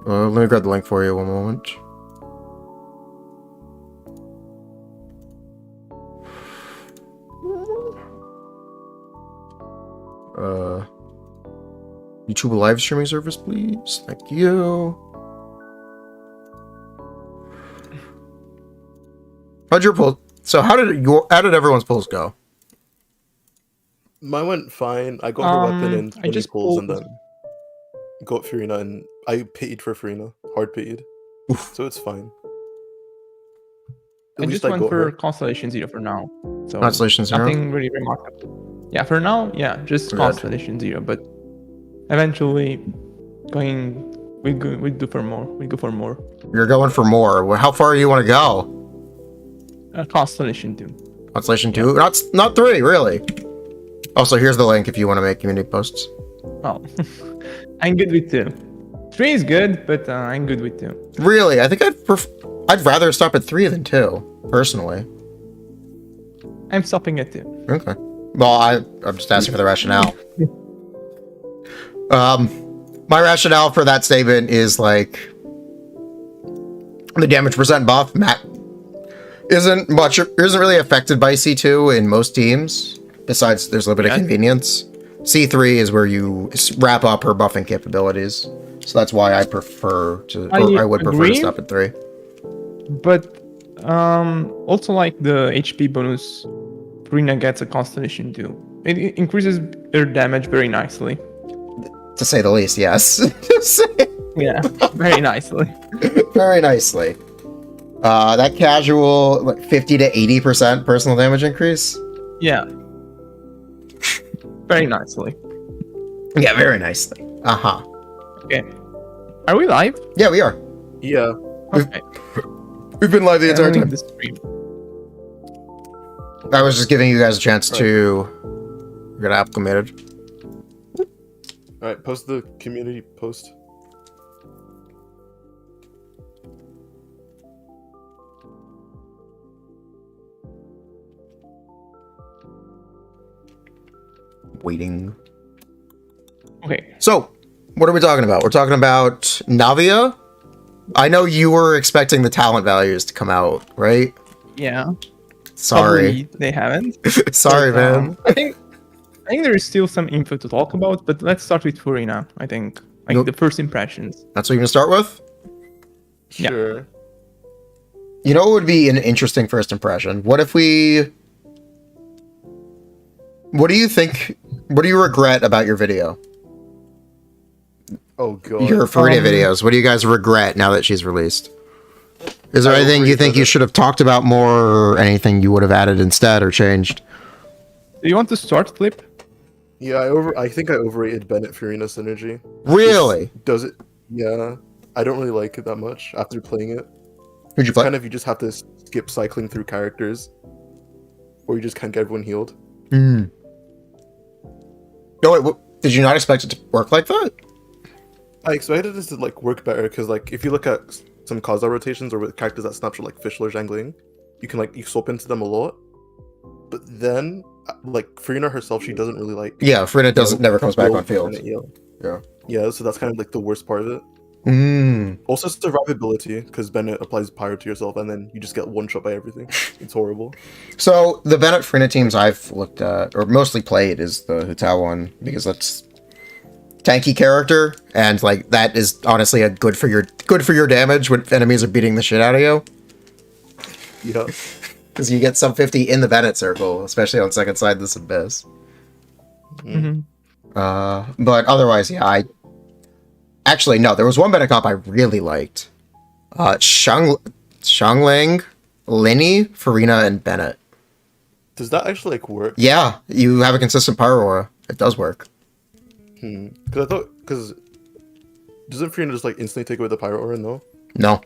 Let me grab the link for you one moment. YouTube live streaming service, please. Thank you. How'd your poll? So how did everyone's polls go? Mine went fine. I got her weapon in 20 pulls and then got Furina, and I pitied for Furina. Hard pitied. Oof. So it's fine. I just went for Constellation 0 for now. So Constellation 0? Nothing really remarkable. Yeah, for now, yeah, just Constellation 0. But eventually, we do for more. We go for more. You're going for more. Well, how far do you want to go? Constellation 2. Constellation 2? Yeah. Not 3, really. Also, here's the link if you want to make community posts. Oh, I'm good with 2. 3 is good, but I'm good with 2. Really? I think I'd rather stop at 3 than 2, personally. I'm stopping at 2. Okay. Well, I'm just asking for the rationale. My rationale for that statement is like the damage percent buff isn't really affected by C2 in most teams. Besides, there's a little bit of convenience. C3 is where you wrap up her buffing capabilities. So that's why I prefer to, I would prefer to stop at 3. But also like the HP bonus, Furina gets a Constellation 2. It increases her damage very nicely. To say the least, yes. Yeah, very nicely. Very nicely. That casual, like 50 to 80% personal damage increase? Yeah. Very nicely. Yeah, very nicely. Uh-huh. Okay. Are we live? Yeah, we are. Yeah. Okay. We've been live the entire time. The stream. I was just giving you guys a chance to get acclimated. Alright, post the community post. Waiting. Okay. So, what are we talking about? We're talking about Naiva. I know you were expecting the talent values to come out, right? Yeah. Sorry. Probably they haven't. Sorry, but, man. I think there is still some info to talk about, but let's start with Furina. I think the first impressions. That's what you're gonna start with? Sure. Yeah. You know what would be an interesting first impression? What if we... What do you think... What do you regret about your video? Oh, God. Your Furina videos. What do you guys regret now that she's released? Is there anything you think you should have talked about more, or anything you would have added instead or changed? Do you want to start, Flip? Yeah, I think I overrated Bennett Furina synergy. Really? Does it? Yeah. I don't really like it that much after playing it. Who'd you play? Kind of, you just have to skip cycling through characters, or you just can't get everyone healed. Hmm. No, wait, did you not expect it to work like that? I expected this to like work better because like if you look at some Kaza rotations or with characters that snapshot like Fischl or Zhangling, you swap into them a lot. But then like Furina herself, she doesn't really like. Yeah, Furina never comes back on field. Yeah, so that's kind of like the worst part of it. Mm. Also survivability, because Bennett applies pyro to yourself and then you just get one shot by everything. It's horrible. So the Bennett Furina teams I've looked at, or mostly played, is the Hutao one, because that's tanky character, and like that is honestly a good for your damage when enemies are beating the shit out of you. Yeah. Because you get sub 50 in the Bennett circle, especially on second side this abyss. Mm-hmm. But otherwise, yeah, actually, no, there was one Bennett comp I really liked. Xiangling, Linny, Furina, and Bennett. Does that actually like work? Yeah, you have a consistent pyro aura. It does work. Because doesn't Furina just like instantly take away the pyro aura? No.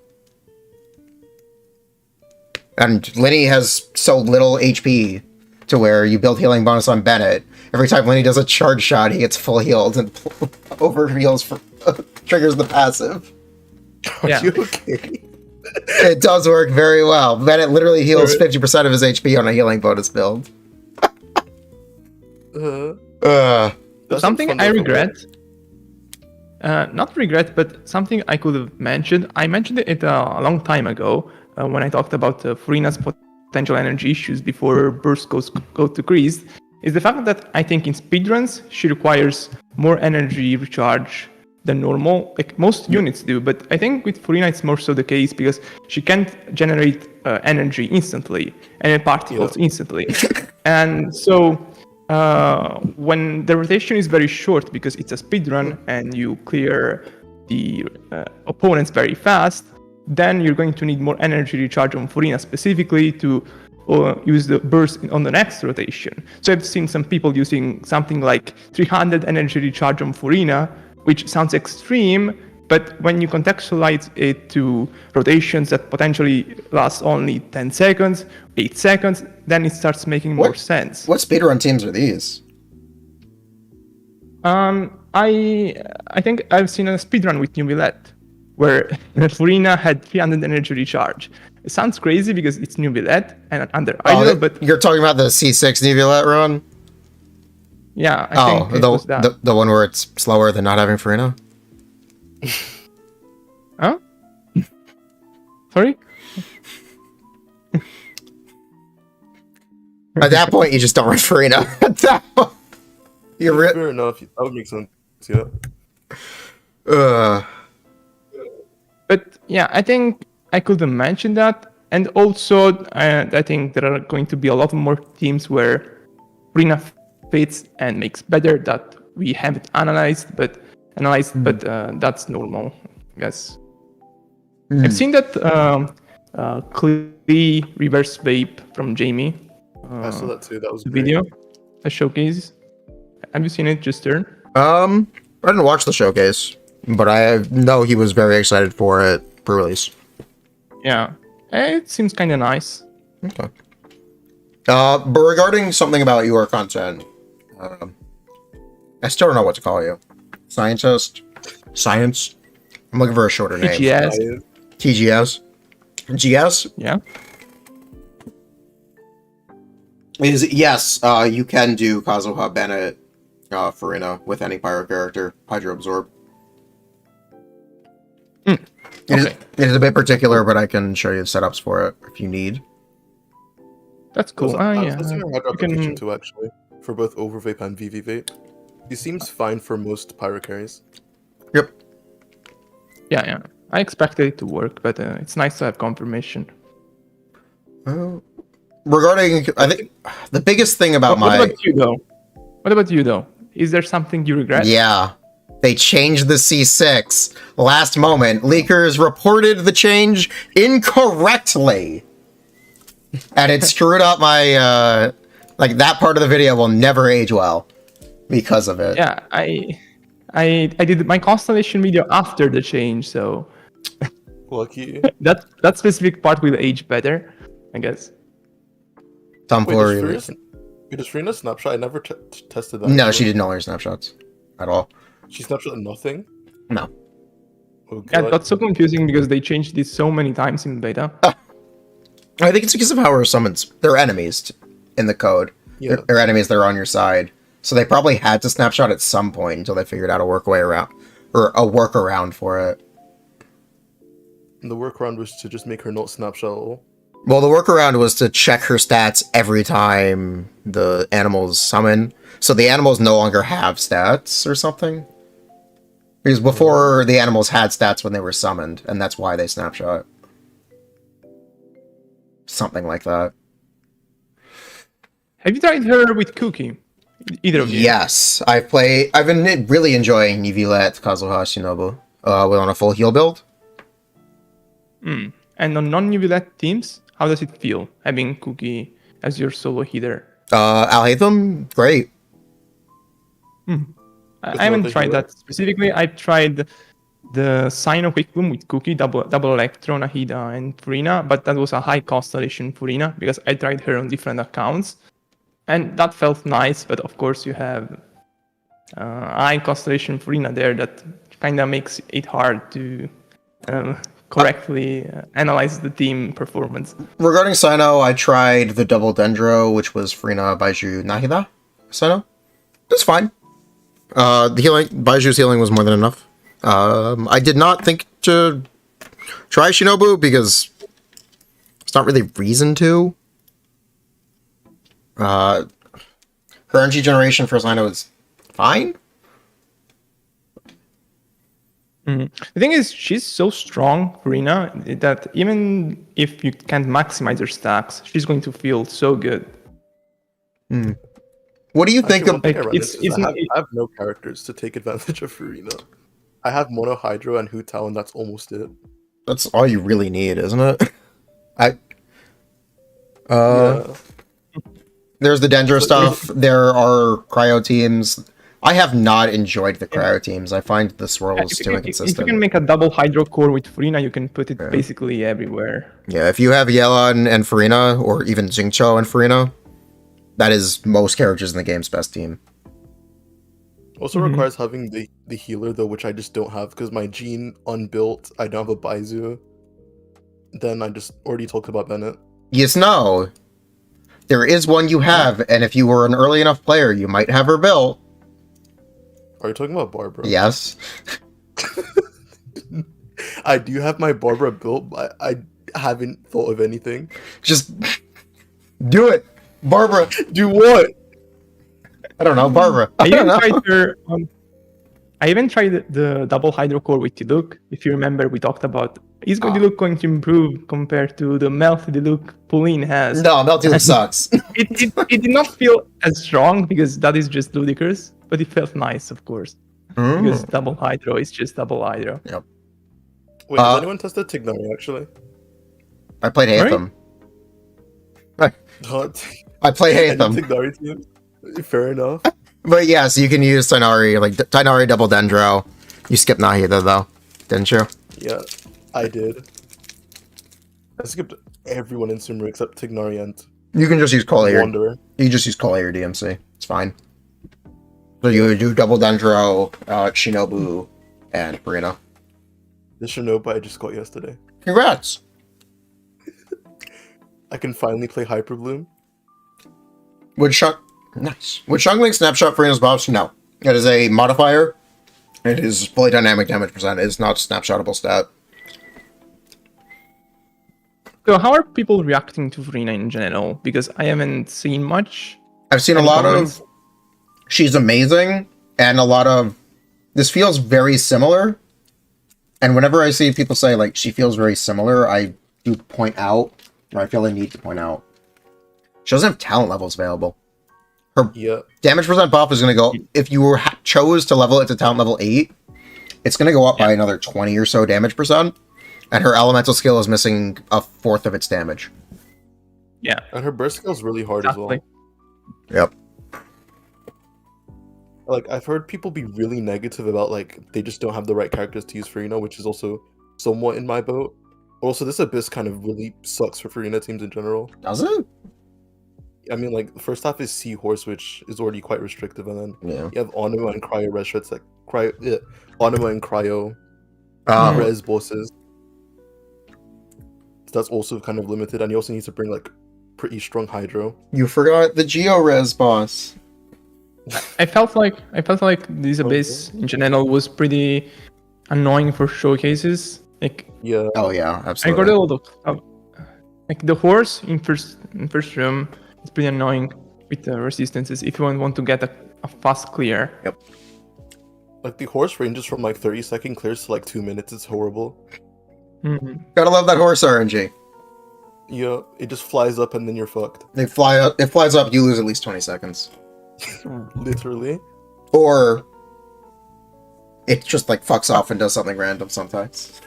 And Linny has so little HP to where you build healing bonus on Bennett. Every time Linny does a charge shot, he gets full healed and over heals for triggers the passive. Are you okay? It does work very well. Bennett literally heals 50% of his HP on a healing bonus build. Something I regret Not regret, but something I could have mentioned. I mentioned it a long time ago when I talked about Furina's potential energy issues before burst go decreased. Is the fact that I think in speedruns she requires more energy recharge than normal, like most units do. But I think with Furina it's more so the case because she can't generate energy instantly and particles instantly, and so. When the rotation is very short because it's a speedrun and you clear the opponents very fast, then you're going to need more energy recharge on Furina specifically to use the burst on the next rotation. So I've seen some people using something like 300 energy recharge on Furina, which sounds extreme, but when you contextualize it to rotations that potentially last only 10 seconds, 8 seconds, then it starts making more sense. What speedrun teams are these? I think I've seen a speedrun with New Villette, where Furina had 300 energy recharge. It sounds crazy because it's New Villette and under idle, but... You're talking about the C6 Nivulette run? Yeah, I think it was that. The one where it's slower than not having Furina? Huh? Sorry? At that point, you just don't run Furina. At that point, fair enough. That would make sense. Yeah. But yeah, I think I could have mentioned that. And also, I think there are going to be a lot more teams where Furina fits and makes better that we haven't analyzed, but that's normal, I guess. I've seen that Klee reverse vape from Jamie. I saw that too. That was the great. video, a showcase. Have you seen it, Juster? I didn't watch the showcase, but I know he was very excited for it pre-release. Yeah, it seems kind of nice. Okay. But regarding something about your content, I still don't know what to call you. Scientist? Science? I'm looking for a shorter name. TGS. TGS? GS? Yeah. Yes, you can do Kazuha Bennett Furina with any pyro character. Hydro Absorb. Okay. It is a bit particular, but I can show you the setups for it if you need. That's cool. Yeah. That's your hydro application too, actually, for both Overvape and VV Vape. He seems fine for most pyro carries. Yep. Yeah. I expected it to work, but it's nice to have confirmation. Regarding, I think the biggest thing about What about you though? Is there something you regret? Yeah. They changed the C6. Last moment. Leakers reported the change incorrectly. And it screwed up my, like, that part of the video will never age well because of it. Yeah, I did my constellation video after the change, so... Lucky. that specific part will age better, I guess. Does Furina snapshot? I never tested that. No, she didn't know her snapshots at all. She snapshot nothing? No. Oh, yeah, that's so confusing because they changed this so many times in beta. I think it's because of how her summons. They're enemies in the code. Yeah. They're enemies that are on your side. So they probably had to snapshot at some point until they figured out a workaround for it. And the workaround was to just make her not snapshot at all. Well, the workaround was to check her stats every time the animals summon. So the animals no longer have stats or something. Because before, the animals had stats when they were summoned, and that's why they snapshot. Something like that. Have you tried her with Cookie? Either of you? Yes. I've been really enjoying Nivulette Kazuha Shinobu on a full heal build. And on non-Nivulette teams, how does it feel having Cookie as your solo healer? I'll hate them. Great. I haven't tried that specifically. I tried the Sino Quick Bloom with Cookie, double Electro, Nahida, and Furina, but that was a high constellation Furina because I tried her on different accounts. And that felt nice, but of course you have high constellation Furina there that kind of makes it hard to correctly analyze the team performance. Regarding Sino, I tried the double Dendro, which was Furina, Baiju, Nahida. Sino. It's fine. The healing, Baiju's healing was more than enough. I did not think to try Shinobu because it's not really reason to. Her energy generation for Lino is fine. The thing is, she's so strong, Furina, that even if you can't maximize her stacks, she's going to feel so good. What do you think Actually, of? one thing I run it's- into is it's- I have no characters to take advantage of Furina. I have Mono Hydro and Hu Tao, and that's almost it. That's all you really need, isn't it? Yeah. There's the Dendro So- stuff. There are cryo teams. I have not enjoyed the cryo teams. I find the swirls If too you, can, if you inconsistent. can make a double hydro core with Furina, you can put it basically everywhere. Yeah, if you have Yelan and Furina, or even Jingcho and Furina, that is most characters in the game's best team. Also requires having the healer though, which I just don't have because my Gene unbuilt. I don't have a Baizu. Then I just already talked about Bennett. Yes, no. There is one you have, and if you were an early enough player, you might have her built. Are you talking about Barbara? Yes. I do have my Barbara built, but I haven't thought of anything. Just do it. Barbara. Do what? I don't know, Barbara. I I don't even know. tried her. I even tried the double hydro core with Diluc. If you remember, we talked about is Diluc going to improve compared to the Melt Diluc Pauline has. No, Melty sucks. It did not feel as strong because that is just ludicrous, but it felt nice, of course, because double hydro is just double hydro. Yep. Wait, has anyone tested Tignari actually? I played Hatham. Not I play any Hatham. Tignari teams? Fair enough. But yeah, so you can use Tighnari, like Tighnari double Dendro. You skip Naiva though, didn't you? Yeah, I did. I skipped everyone in Sumeru except Tignari and You can just use Collier. Wanderer. You just use Collier DMC. It's fine. So you would do double Dendro, Shinobu, and Furina. The Shinobu I just got yesterday. Congrats! I can finally play Hyper Bloom. Nice. Would Shungling Snapshot Furina's buffs? No. It is a modifier. It is fully dynamic damage percent. It is not snapshotable stat. So how are people reacting to Furina in general? Because I haven't seen much. I've seen a Any lot comments? of she's amazing, and a lot of this feels very similar. And whenever I see people say like she feels very similar, I do point out, or I feel I need to point out, she doesn't have talent levels available. Her Yeah. damage percent buff is going to go, if you were chose to level it to talent level 8, it's going to go up by another 20 or so damage percent. And her elemental skill is missing a fourth of its damage. Yeah, And her burst skill is really hard exactly. as Yep. well. Like, I've heard people be really negative about, like, they just don't have the right characters to use Furina, which is also somewhat in my boat. Also, this Abyss kind of really sucks for Furina teams in general. Does it? I mean, like, the first half is Seahorse, which is already quite restrictive, and then Yeah. you have Onuma and Cryo Res Shreds, like, Onuma and Cryo Um, Res bosses. So that's also kind of limited, and you also need to bring, like, pretty strong Hydro. you forgot the Geo-Res boss. I felt like this Abyss in general was pretty annoying for showcases. Like Yeah. Oh yeah, I got absolutely. a lot of like the horse in first room is pretty annoying with the resistances if you want to get a fast clear. Like, the horse ranges from, like, 30-second clears to, like, 2 minutes. It's horrible. Gotta love that horse RNG. Yeah, it just flies up and then you're fucked. They fly up, it flies up, you lose at least 20 seconds. Literally. Or it just like fucks off and does something random sometimes.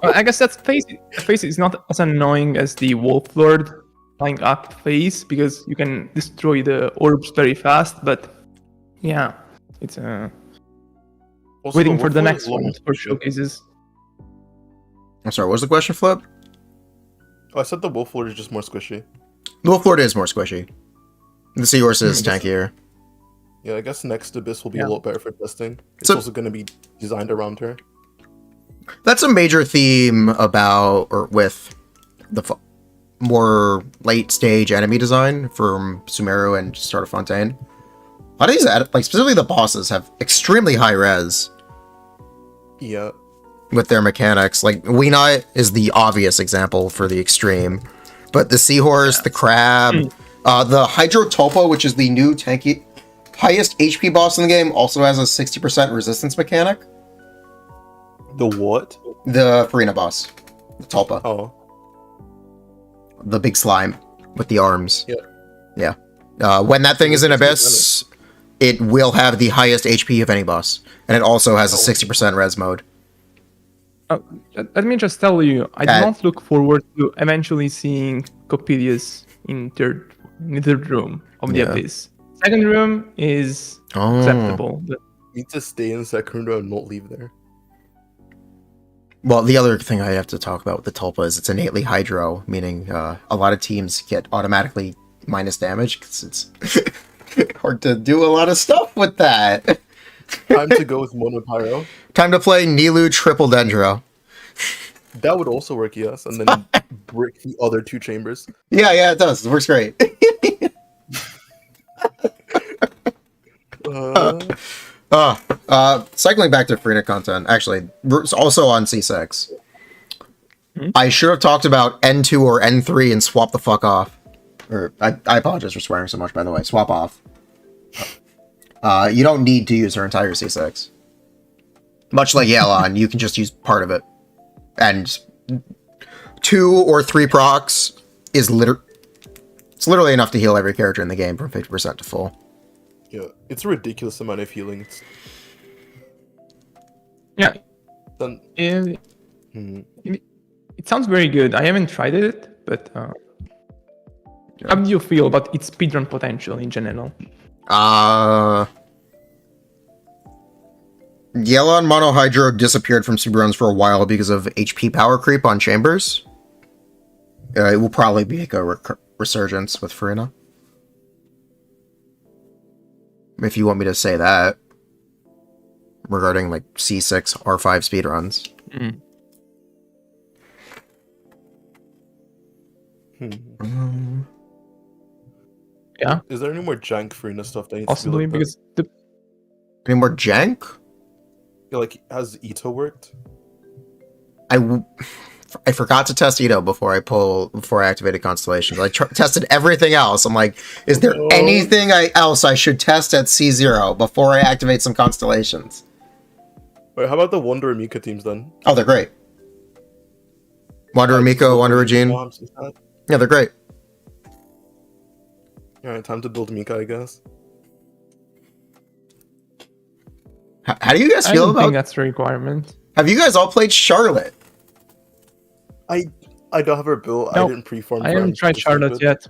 I guess that's face is not as annoying as the Wolf Lord flying up phase because you can destroy the orbs very fast, but yeah, it's Also, waiting for the Wolflord next is one long- for showcases. I'm sorry, what was the question, Flip? Oh, I said the Wolf Lord is just more squishy. Wolf Lord is more squishy. The Seahorse is tankier. Yeah, I guess next Abyss will be Yeah. a lot better for testing. It's So- also going to be designed around her. That's a major theme about, or with, the more late stage enemy design from Sumeru and Start of Fontaine. A lot of these, like specifically the bosses, have extremely high res. Yeah. with their mechanics. Like, Weena is the obvious example for the extreme. But the Seahorse, the Crab, the Hydro Tulpa, which is the new tanky, highest HP boss in the game, also has a 60% resistance mechanic. The what? The Furina boss. The Tulpa. Oh. The big slime with the arms. Yeah. Yeah. When that thing is in Abyss, it will have the highest HP of any boss. And it also has a 60% res mode. Let me just tell you, I do not look forward to eventually seeing Coppelius in the third room of the Abyss. Second room is acceptable. But You need to stay in the second room and not leave there. Well, the other thing I have to talk about with the Tulpa is it's innately Hydro, meaning a lot of teams get automatically minus damage because it's hard to do a lot of stuff with that. Time to go with Mono Pyro. Time to play Nilu Triple Dendro. That would also work, yes. And then brick the other two chambers. Yeah, it does. It works great. Cycling back to Furina content, actually, it's also on C6. I should have talked about N2 or N3 and swap the fuck off. Or, I apologize for swearing so much, by the way. Swap off. You don't need to use her entire C6. Much like Yelan, you can just use part of it. And 2 or 3 procs is it's literally enough to heal every character in the game from 50% to full. Yeah, it's a ridiculous amount of healing. yeah, Then, it sounds very good. I haven't tried it, but how do you feel about its speedrun potential in general? Yelan Mono Hydro disappeared from speedruns for a while because of HP power creep on chambers. It will probably be like a resurgence with Furina. If you want me to say that. Regarding like C6, R5 speedruns. Yeah. Is there any more jank Furina stuff that needs Possibly to be because Any more jank? Yeah, like, has Ito worked? I forgot to test Ito before I activated Constellations. I tested everything else. I'm like, is there anything else I should test at C0 before I activate some Constellations? Wait, how about the Wanderer Mika teams then? Oh, they're great. Wanderer Miko, Wanderer Jean. Yeah, they're great. Alright, time to build Mika, I guess. How do you guys feel I don't about? think that's a requirement. Have you guys all played Charlotte? I don't have her built. No, I didn't pre-farm. I haven't tried Charlotte yet.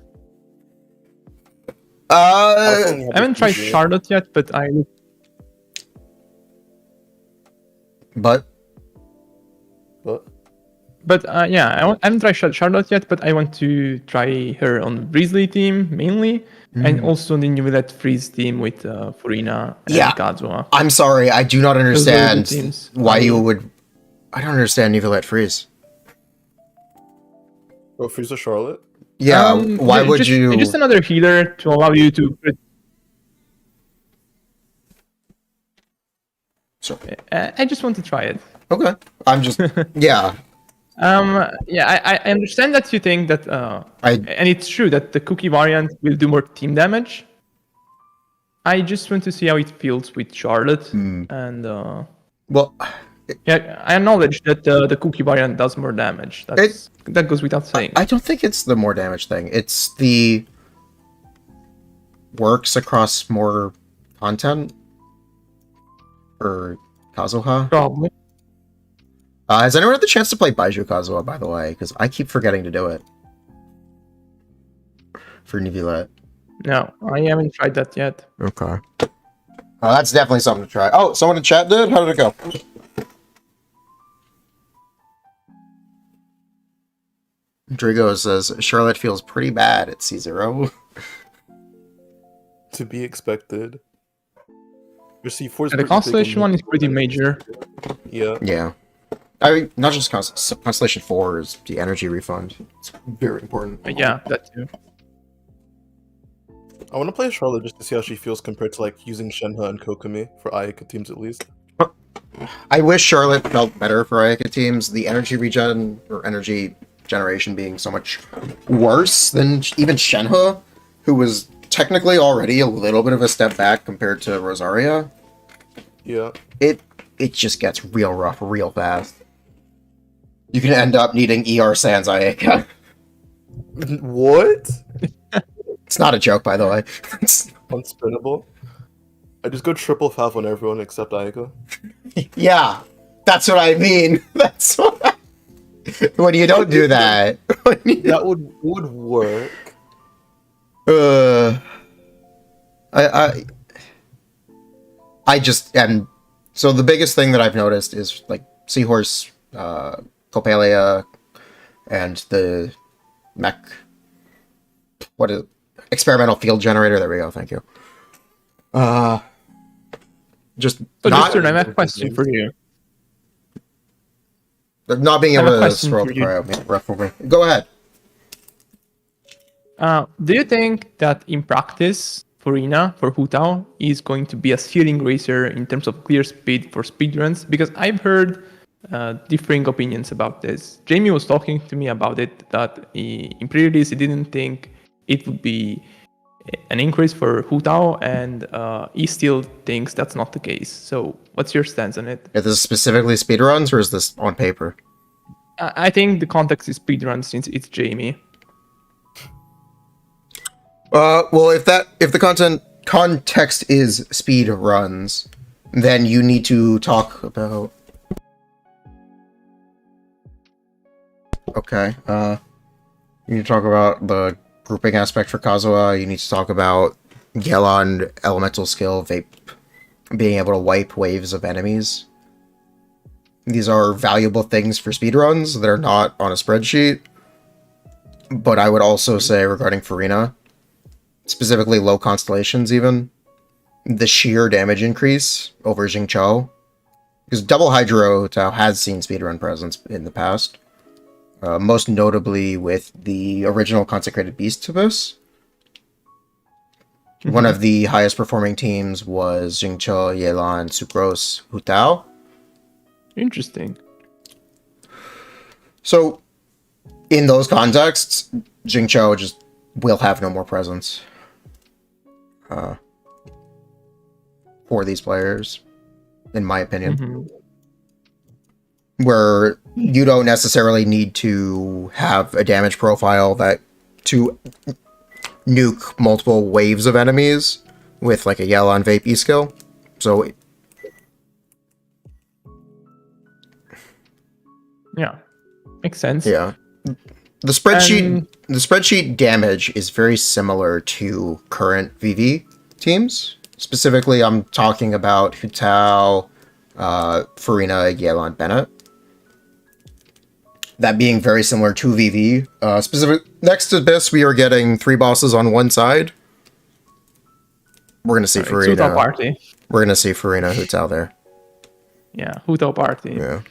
I I haven't tried Charlotte yet, but But yeah, I haven't tried Charlotte yet, but I want to try her on Breezely team mainly, and also the new Let Freeze team with Furina and Kazuha. I'm sorry, I do not understand teams. why you would. I don't understand Nivelet Freeze. Oh, Freeze or Charlotte? Yeah, why would you? Just another healer to allow you to. Sorry. I just want to try it. Okay, I'm just yeah. I understand that you think that and it's true that the cookie variant will do more team damage. I just want to see how it feels with Charlotte, and well, yeah, I acknowledge that the cookie variant does more damage. That goes without saying. I don't think it's the more damage thing. It's the works across more content or Kazuha. Probably. Has anyone had the chance to play Baiju Kazuha, by the way? Because I keep forgetting to do it. For Nivelet. No, I haven't tried that yet. Okay. That's definitely something to try. Oh, someone in chat did? How did it go? Drigo says, Charlotte feels pretty bad at C0. To be expected. Your C4 is The Constellation one is pretty major. Yeah. Yeah. I mean, not just Constellation 4 is the energy refund. It's very important. Yeah, that too. I want to play Charlotte just to see how she feels compared to like using Shenhe and Kokomi for Ayaka teams at least. I wish Charlotte felt better for Ayaka teams. The energy regen or energy generation being so much worse than even Shenhe, who was technically already a little bit of a step back compared to Rosaria. Yeah. It just gets real rough real fast. You can end up needing ER Sans Ayaka. What? It's not a joke, by the way. Unspinnable. I just go triple fav on everyone except Aika. Yeah, that's what I mean. That's what when you don't do that. That would work. I just and so the biggest thing that I've noticed is like Seahorse, Copalia, and the mech. What is experimental field generator? There we go. Thank you. Just So, not Justin, I have a question for you. not being I have able a to question scroll for the you. cryo. Rough for me. Go ahead. Do you think that in practice, Furina for Hu Tao is going to be a ceiling raiser in terms of clear speed for speedruns? Because I've heard differing opinions about this. Jamie was talking to me about it, that in pre-release he didn't think it would be an increase for Hu Tao, and he still thinks that's not the case. So what's your stance on it? Is this specifically speedruns or is this on paper? I think the context is speedrun since it's Jamie. Well, if the context is speed runs, then you need to talk about. Okay. You need to talk about the grouping aspect for Kazuha. You need to talk about Yelan elemental skill, Vape, being able to wipe waves of enemies. These are valuable things for speedruns that are not on a spreadsheet. But I would also say regarding Furina, specifically low constellations even, the sheer damage increase over Jingqiu, because Double Hydro Tao has seen speedrun presence in the past, most notably with the original Consecrated Beast Abyss. One of the highest performing teams was Jingqiu, Yelan, Sucrose, Hu Tao. Interesting. So, in those contexts, Jingqiu just will have no more presence for these players, in my opinion. Where you don't necessarily need to have a damage profile that to nuke multiple waves of enemies with like a Yelan Vape E skill. So Yeah, makes sense. yeah. The spreadsheet damage is very similar to current VV teams. Specifically, I'm talking about Hu Tao, Furina, Yelan, Bennett. That being very similar to VV. Next to this, we are getting 3 bosses on one side. We're gonna see Furina. Hu Tao party. We're gonna see Furina, Hu Tao there. Yeah, Hu Tao party. Yeah.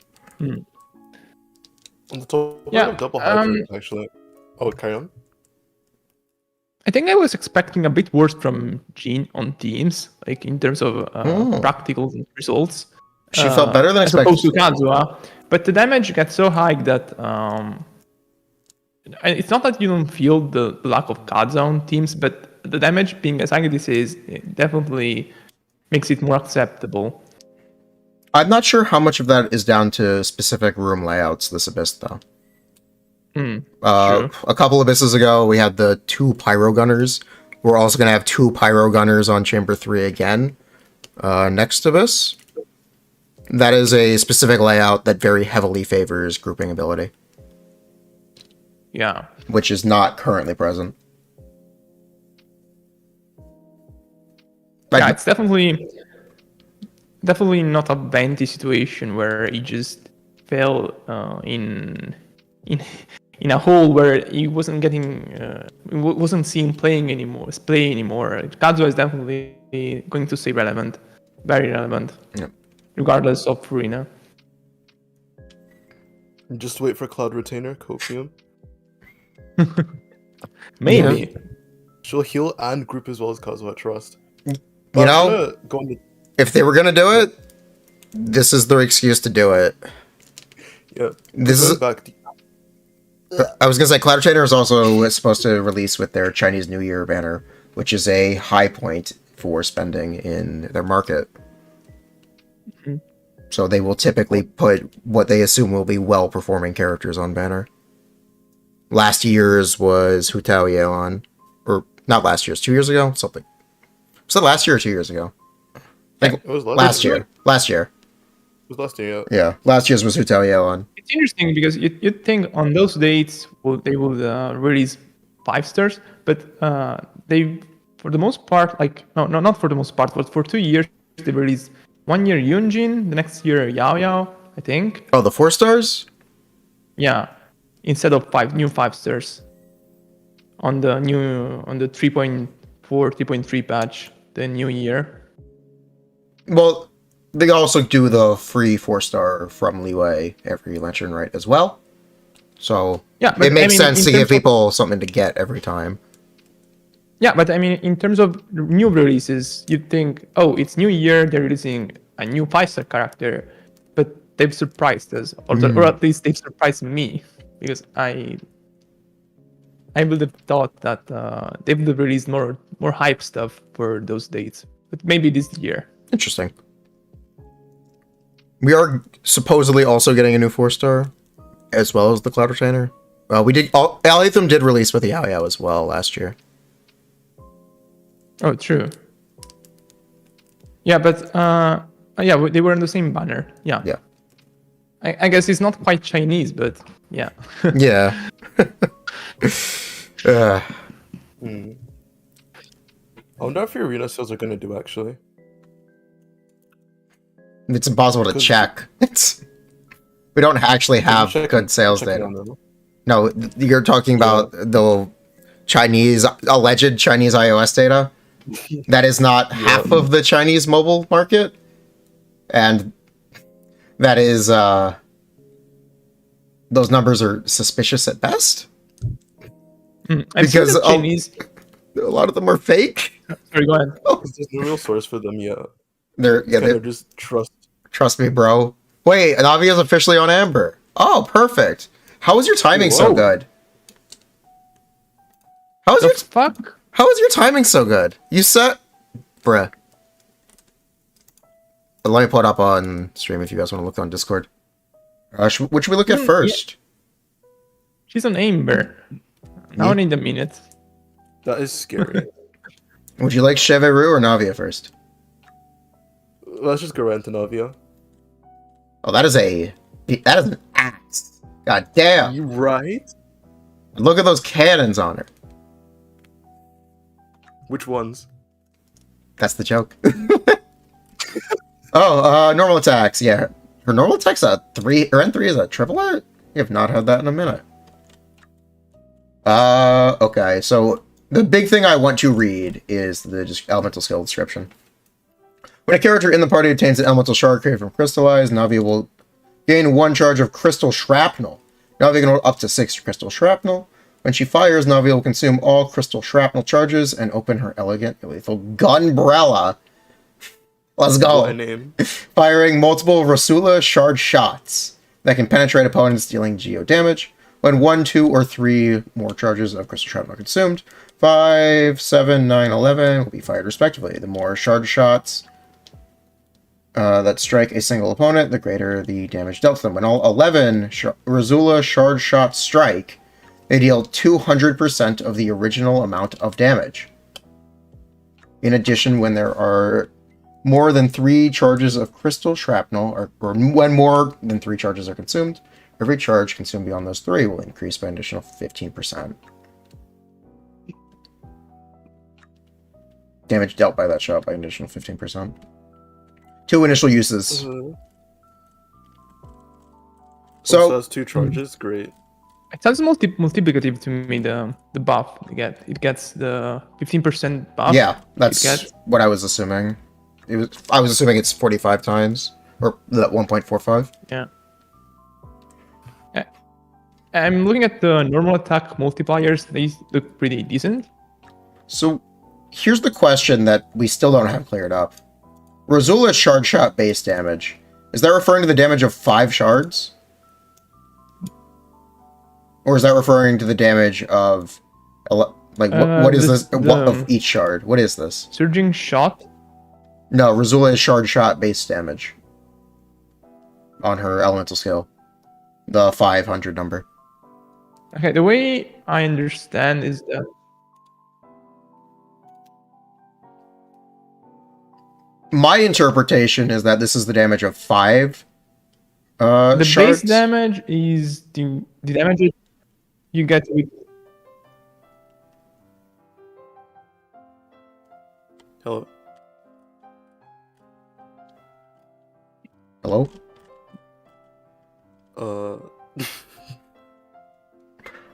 On the top Yeah, of double hydro, actually. Oh, carry on. I think I was expecting a bit worse from Jean on teams, like in terms of practical results. She felt better than as opposed to expected. Kazuha. But the damage gets so high that it's not that you don't feel the lack of Kazuha on teams, but the damage being as high as this is, it definitely makes it more acceptable. I'm not sure how much of that is down to specific room layouts this Abyss, though. True. A couple Abysses ago, we had the 2 Pyro Gunners. We're also going to have 2 Pyro Gunners on Chamber 3 again. Next Abyss. That is a specific layout that very heavily favors grouping ability. Yeah. Which is not currently present. Yeah, it's definitely not a Venti situation where he just fell in a hole where he wasn't getting wasn't seen playing anymore. Kazuha is definitely going to stay relevant, very relevant, regardless of Furina. Just wait for Cloud Retainer, Copium. Maybe. Yeah. She'll heal and group as well as Kazuha, trust. You know, if they were going to do it, this is their excuse to do it. Yeah. This is. Going back. I was gonna say, Cloud Trainer is also supposed to release with their Chinese New Year banner, which is a high point for spending in their market. Mhm. So they will typically put what they assume will be well-performing characters on banner. Last year's was Hu Tao Yeon, or not last year's, 2 years ago, something. Was it last year or 2 years ago? I think It was last year. Last year. It was last year. Yeah, last year's was Hu Tao Yeon. It's interesting because you'd think on those dates they would release 5 stars, but they, for the most part, like no, not for the most part, but for 2 years they released 1 year Yunjin, the next year Yao Yao, I think. Oh, the 4 stars? Yeah, instead of 5 stars on the 3.4, 3.3 patch, the new year. Well, they also do the free 4-star from Liwei every lantern right as well. So Yeah, but it makes sense to give terms of- people something to get every time. Yeah, but I mean, in terms of new releases, you'd think, oh, it's new year, they're releasing a new 5-star character, but they've surprised us, or at least they've surprised me, because I would have thought that they would have released more hype stuff for those dates, but maybe this year. Interesting. We are supposedly also getting a new 4-star, as well as the Cloud Retainer. We did. Aletham did release with the Yao Yao as well last year. Oh, true. Yeah, but yeah, they were in the same banner. Yeah. Yeah. I guess it's not quite Chinese, but yeah. Yeah. I wonder if Furina sales are gonna do actually. It's impossible to Good. check. We don't actually have good sales data. No, you're talking about the alleged Chinese iOS data. That is not half of the Chinese mobile market. And that is, those numbers are suspicious at best. I've seen the Chinese. A lot of them are fake. Sorry, go ahead. There's no real source for them yet. They're Just trust. trust me, bro. Wait, Navi is officially on Amber. Oh, perfect. How is your timing so Whoa. good? How is Fuck? How is your timing so good? You set... Bruh. Let me pull it up on stream if you guys want to look on Discord. Which should we look at first? She's on Amber. Now I need a minute. That is scary. Would you like Cheveru or Navia first? Let's just go right into Navia. Oh, that is an axe. God damn. You right? Look at those cannons on her. Which ones? That's the joke. Normal attacks. Yeah. Her normal attack's a 3, or N3 is a triplet? You have not had that in a minute. Okay, so the big thing I want to read is the just elemental skill description. When a character in the party obtains an elemental shard created from Crystallize, Navia will gain 1 charge of Crystal Shrapnel. Navia can roll up to 6 Crystal Shrapnel. When she fires, Navia will consume all Crystal Shrapnel charges and open her elegant lethal Gunbrella. Let's go. What a name. Firing multiple Rasula shard shots that can penetrate opponents, dealing geo damage. When 1, 2, or 3 more charges of Crystal Shrapnel are consumed, 5, 7, 9, 11 will be fired respectively. The more shard shots that strike a single opponent, the greater the damage dealt to them. When all 11 Rasula shard shots strike, they deal 200% of the original amount of damage. In addition, when there are more than 3 charges of Crystal Shrapnel, or when more than 3 charges are consumed, every charge consumed beyond those 3 will increase by an additional 15%. Damage dealt by that shot by an additional 15%. 2 initial uses. So So, that's 2 charges. Great. It sounds multiplicative to me, the buff they get. It gets the 15% buff. yeah, that's gets- what I was assuming. I was assuming it's 45 times, or that 1.45. Yeah. I'm looking at the normal attack multipliers. They look pretty decent. So, here's the question that we still don't have cleared up. Rasula's shard shot base damage Is that referring to the damage of 5 shards? Or is that referring to the damage of... Like, what is this? What of each shard? What is this? Surging shot? No, Razula is shard shot base damage. On her elemental skill. The 500 number. Okay, the way I understand is that... My interpretation is that this is the damage of 5 the shards. base damage is the damage you get with... Hello. Hello?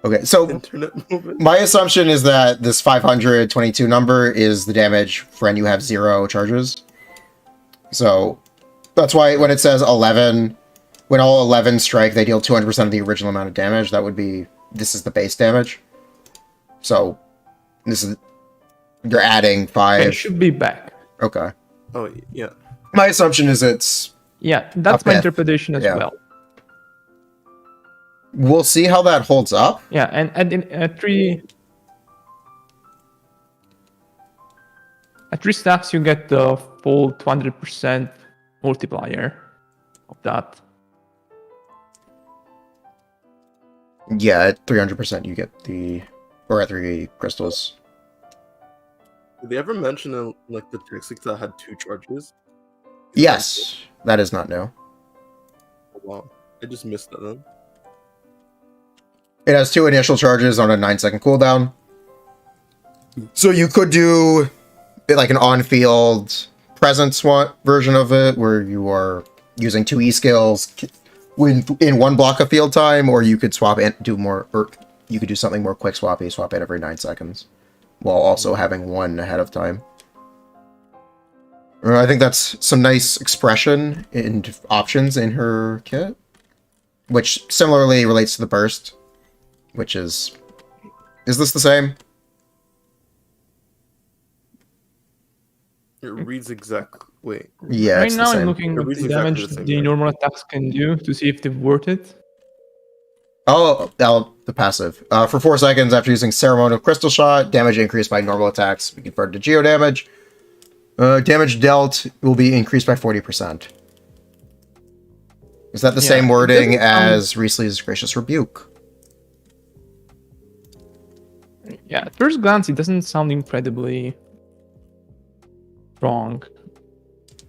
Okay, so Internet movement. my assumption is that this 522 number is the damage when you have 0 charges. So that's why when it says 11, when all 11 strike, they deal 200% of the original amount of damage. That would be, this is the base damage. So this is, you're adding 5. It should be back. Okay. Oh yeah. My assumption is it's... Yeah, that's A my fifth. interpretation as Yeah. well. We'll see how that holds up. Yeah, and at 3 stacks you get the full 200% multiplier of that. Yeah, at 300% you get the... Or at 3 crystals. Did they ever mention in like the Tactics that had 2 charges? Yes, that is not new. Oh, wow. I just missed that then. It has 2 initial charges on a 9-second cooldown. So you could do like an on-field presence version of it, where you are using 2 E-skills in one block of field time, or you could swap and do more, or you could do something more quick swappy, swap it every 9 seconds, while also having 1 ahead of time. I think that's some nice expression and options in her kit, which similarly relates to the burst, which is this the same? It reads exactly. Wait. Yeah, Right it's now the I'm same. looking It at reads the exactly damage the same, the right? normal attacks can do to see if they've worth it. Oh, the passive. For 4 seconds after using Ceremonial Crystal Shot, damage increased by normal attacks be converted to Geo damage. Damage dealt will be increased by 40%. Is that the Yeah, same it wording doesn't sound- as Riesle's Gracious Rebuke? Yeah, at first glance it doesn't sound incredibly wrong.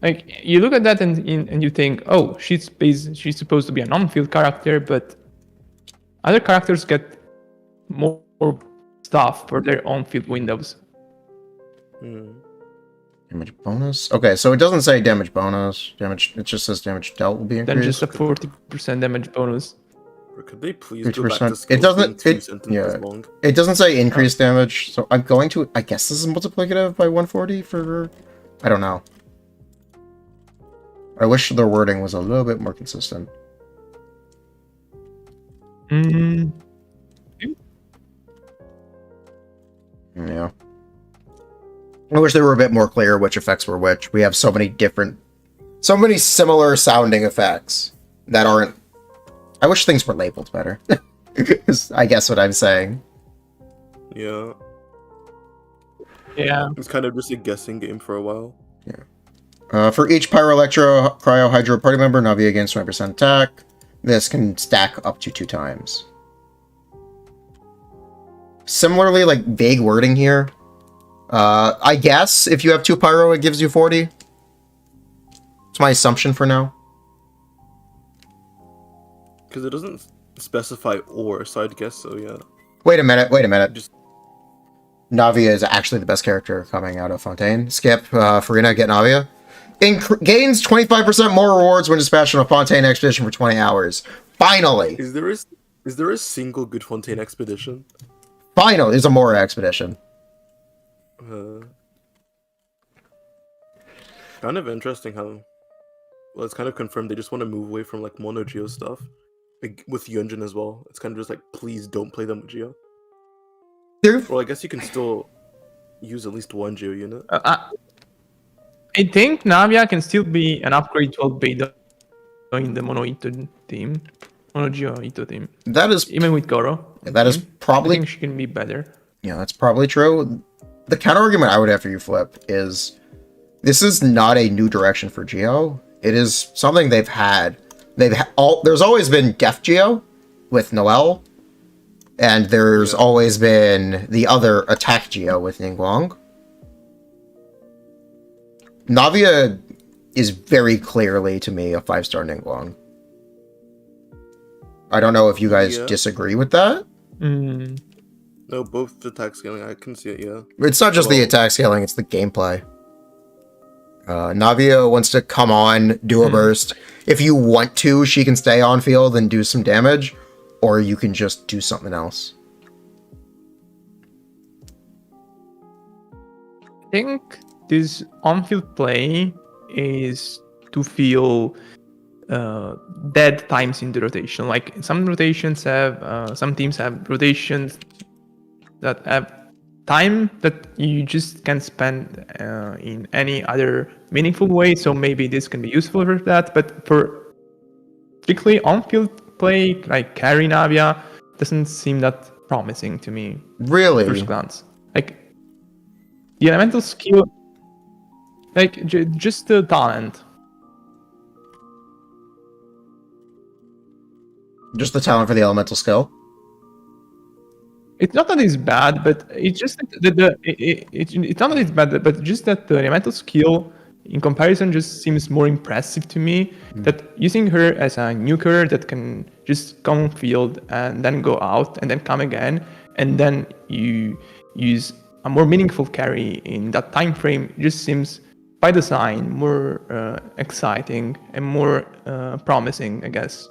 Like, you look at that and you think, oh, she's supposed to be an on-field character, but other characters get more stuff for their on-field windows. Hmm. Damage bonus? Okay, so it doesn't say damage bonus. Damage. It just says damage dealt will be Then increased. just a 40% damage bonus. Or could they please go back 50%. to It skills doesn't- being 2 it- sentences yeah. long? It doesn't say increased damage, so I'm going to... I guess this is multiplicative by 140 for... I don't know. I wish their wording was a little bit more consistent. Mm, Yeah. I wish they were a bit more clear which effects were which. We have so many similar sounding effects that aren't... I wish things were labeled better. Is I guess what I'm saying. Yeah. yeah. It's kind of just a guessing game for a while. For each Pyro Electro Cryo Hydro party member, Navia gains 20% attack. This can stack up to 2 times. Similarly, like, vague wording here. I guess if you have 2 Pyro, it gives you 40. It's my assumption for now. Because it doesn't specify or, so I'd guess so, yeah. Wait a minute. Just Navia is actually the best character coming out of Fontaine. Skip, Furina, get Navia. Gains 25% more rewards when dispatched on a Fontaine expedition for 20 hours. Finally! is there a single good Fontaine expedition? Finally! There's a Mora expedition. Kind of interesting how... Well, it's kind of confirmed they just want to move away from, like, mono Geo stuff. Like, with Yunjin as well. It's kind of just like, please don't play them with Geo. Well, I guess you can still use at least 1 Geo unit. I think Navia can still be an upgrade 12 beta. in the Mono Ito team. Mono Geo Ito team. That is Even with Goro. that is I probably think she can be better. yeah, that's probably true. The counter argument I would have for you, Flip, is this is not a new direction for Geo. It is something they've had. There's always been Def Geo with Noelle, and there's always been the other Attack Geo with Ningguang. Navia is very clearly, to me, a 5-star Ningguang. I don't know if you guys disagree with that. No, both attack scaling, I can see it, yeah. It's not just the attack scaling, it's the gameplay. Navia wants to come on, do a burst. If you want to, she can stay on field and do some damage, or you can just do something else. I think this on-field play is to feel dead times in the rotation. Like some rotations have, some teams have rotations that have time that you just can't spend in any other meaningful way. So maybe this can be useful for that. But for strictly on-field play, like carry Navia, doesn't seem that promising to me. Really? First glance, like the elemental skill, like just the talent. Just the talent for the elemental skill? It's not that it's bad, but it's just that it's not that it's bad, but just that the elemental skill in comparison just seems more impressive to me. That using her as a nuker that can just come field and then go out and then come again, and then you use a more meaningful carry in that time frame just seems by design more exciting and more promising, I guess.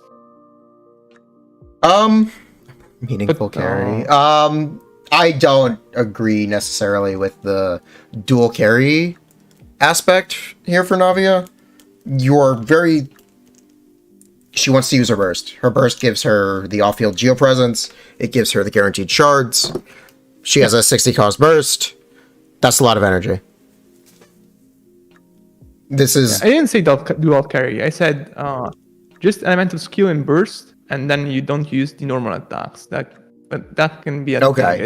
Meaningful carry. I don't agree necessarily with the dual carry aspect here for Navia. She wants to use her burst. Her burst gives her the off-field geo presence. It gives her the guaranteed shards. She has a 60 cost burst. That's a lot of energy. This is... I didn't say dual carry. I said just elemental skill and burst, and then you don't use the normal attacks. But that can be a okay.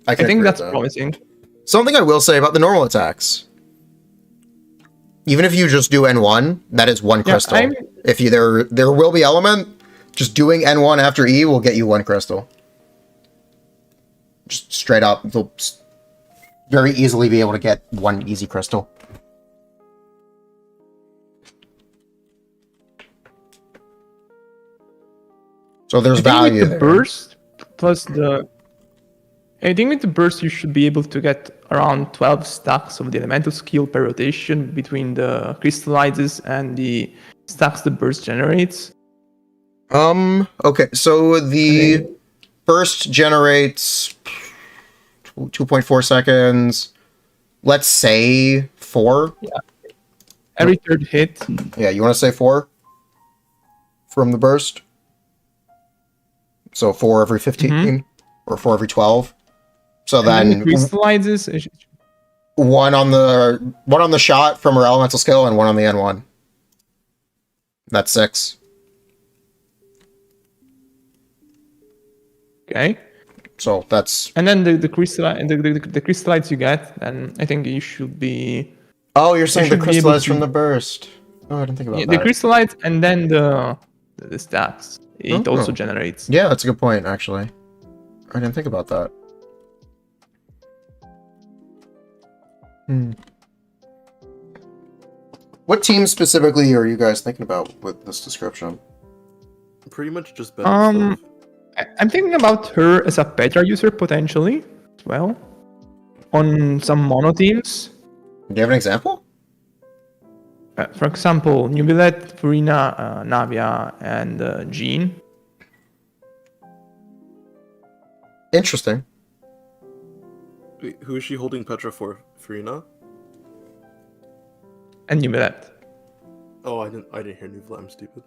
I think that's promising. Something I will say about the normal attacks. Even if you just do N1, that is one crystal. If you there will be element, just doing N1 after E will get you one crystal. Just straight up, you'll very easily be able to get one easy crystal. So there's value with the there. Burst plus I think with the burst you should be able to get around 12 stacks of the elemental skill per rotation between the crystallizes and the stacks the burst generates. Okay, so the burst generates 2.4 seconds. Let's say 4. Yeah. Every third hit. Yeah, you want to say 4 from the burst? So 4 every 15 or 4 every 12. So then the crystallizes one on the shot from her elemental skill and one on the N1. That's 6. Okay. So that's and then the crystallites you get, and I think you should be. Oh, you're saying the crystallites from the burst. Oh, I didn't think about that. The crystallites and then the stats it also generates. Yeah, that's a good point, actually. I didn't think about that. What team specifically are you guys thinking about with this description? Pretty much just better stuff. I'm thinking about her as a Petra user potentially as well on some mono teams. Do you have an example? For example, Nubilet, Furina, Navia, and Jean. Interesting. Wait, who is she holding Petra for? Furina? And Nubilet. Oh, I didn't hear Nuvla. I'm stupid.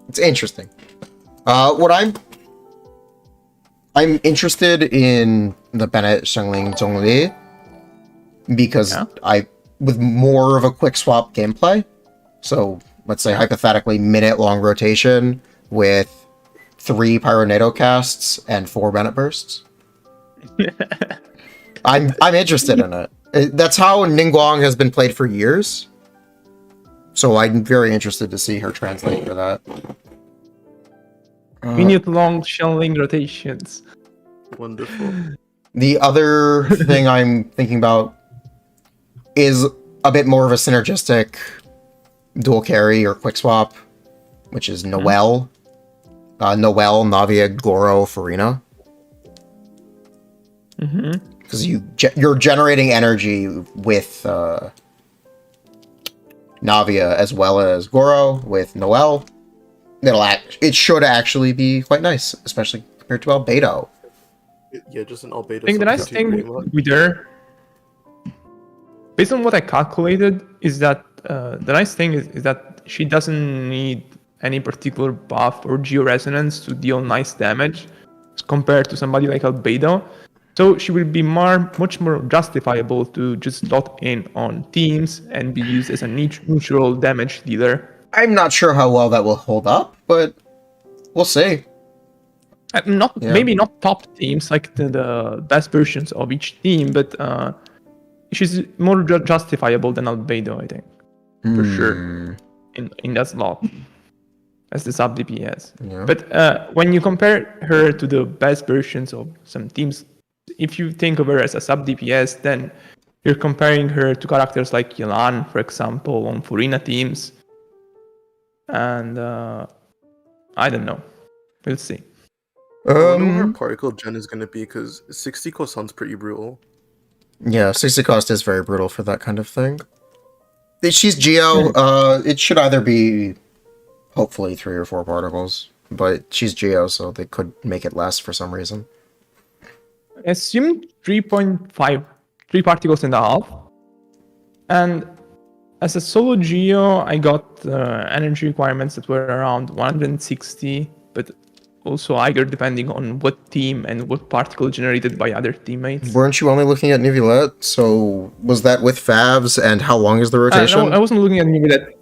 It's interesting. I'm interested in the Bennett Shengling Zhongli because with more of a quick swap gameplay. So let's say hypothetically minute-long rotation with 3 Pyronado casts and 4 Bennett bursts. I'm interested in it. That's how Ningguang has been played for years. So I'm very interested to see her translate for that. Minute-long shelling rotations. Wonderful. The other thing I'm thinking about is a bit more of a synergistic dual carry or quick swap, which is Noelle. Noelle, Navia, Goro, Furina. Because you're generating energy with Navia as well as Goro with Noelle. It should actually be quite nice, especially compared to Albedo. Yeah, just an Albedo. I think the nice thing with her, based on what I calculated, is that the nice thing is that she doesn't need any particular buff or georesonance to deal nice damage compared to somebody like Albedo. So she will be much more justifiable to just slot in on teams and be used as a neutral damage dealer. I'm not sure how well that will hold up, but we'll see. Maybe not top teams, like the best versions of each team, but she's more justifiable than Albedo, I think, for sure, in that slot as the sub DPS. Yeah. But when you compare her to the best versions of some teams, if you think of her as a sub DPS, then you're comparing her to characters like Yelan, for example, on Furina teams. And I don't know. We'll see. I wonder what her particle gen is going to be, because 60 cost sounds pretty brutal. Yeah, 60 cost is very brutal for that kind of thing. She's Geo. It should either be, hopefully, 3 or 4 particles. But she's Geo, so they could make it less for some reason. Assume 3.5, 3 particles and a half. And as a solo Geo, I got energy requirements that were around 160, but also higher depending on what team and what particle generated by other teammates. Weren't you only looking at Nuvillette? So was that with Favs, and how long is the rotation? No, I wasn't looking at Nuvillette.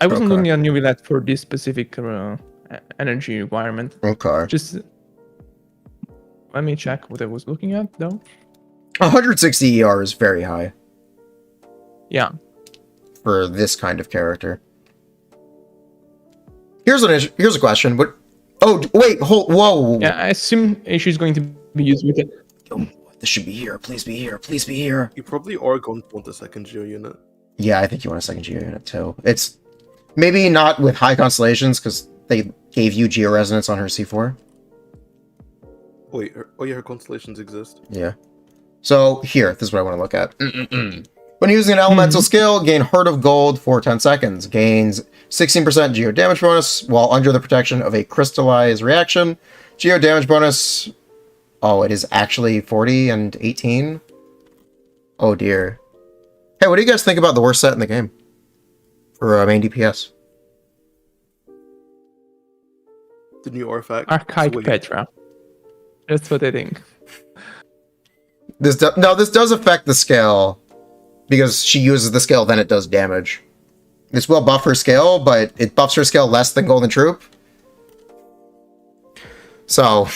I wasn't looking at Nuvillette for this specific energy requirement. Okay. Just let me check what I was looking at, though. 160 ER is very high. Yeah. For this kind of character. Here's a question. But wait, whoa. Yeah, I assume she's going to be used with it. This should be here. Please be here. Please be here. You probably are going to want the second Geo unit. Yeah, I think you want a second Geo unit too. It's maybe not with high constellations because they gave you Georesonance on her C4. Wait, her constellations exist. Yeah. So here, this is what I want to look at. When using an elemental skill, gain Heart of Gold for 10 seconds. Gains 16% Geo damage bonus while under the protection of a crystallized reaction. Geo damage bonus. Oh, it is actually 40 and 18. Oh dear. Hey, what do you guys think about the worst set in the game for main DPS? The new artifact. Archaic Petra. That's what I think. This does affect the scale. Because she uses the skill, then it does damage. This will buff her skill, but it buffs her skill less than Golden Troop. So,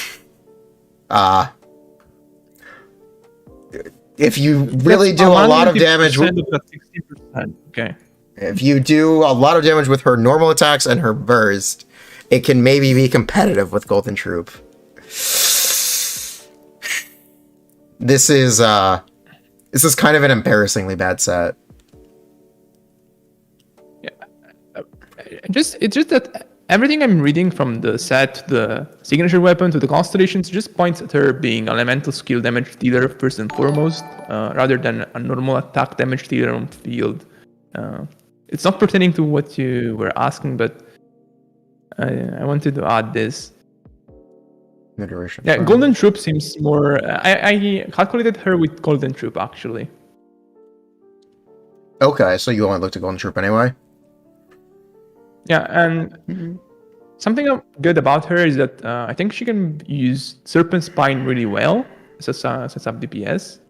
if you really do a lot of damage... Okay. If you do a lot of damage with her normal attacks and her burst, it can maybe be competitive with Golden Troop. This is kind of an embarrassingly bad set. Yeah, it's just that everything I'm reading from the set to the signature weapon to the constellations just points at her being elemental skill damage dealer first and foremost, rather than a normal attack damage dealer on field. It's not pertaining to what you were asking, but I wanted to add this. Yeah, Golden Troop seems more... I calculated her with Golden Troop, actually. Okay, so you only looked at Golden Troop anyway? Yeah, and something good about her is that I think she can use Serpent Spine really well as a sub DPS.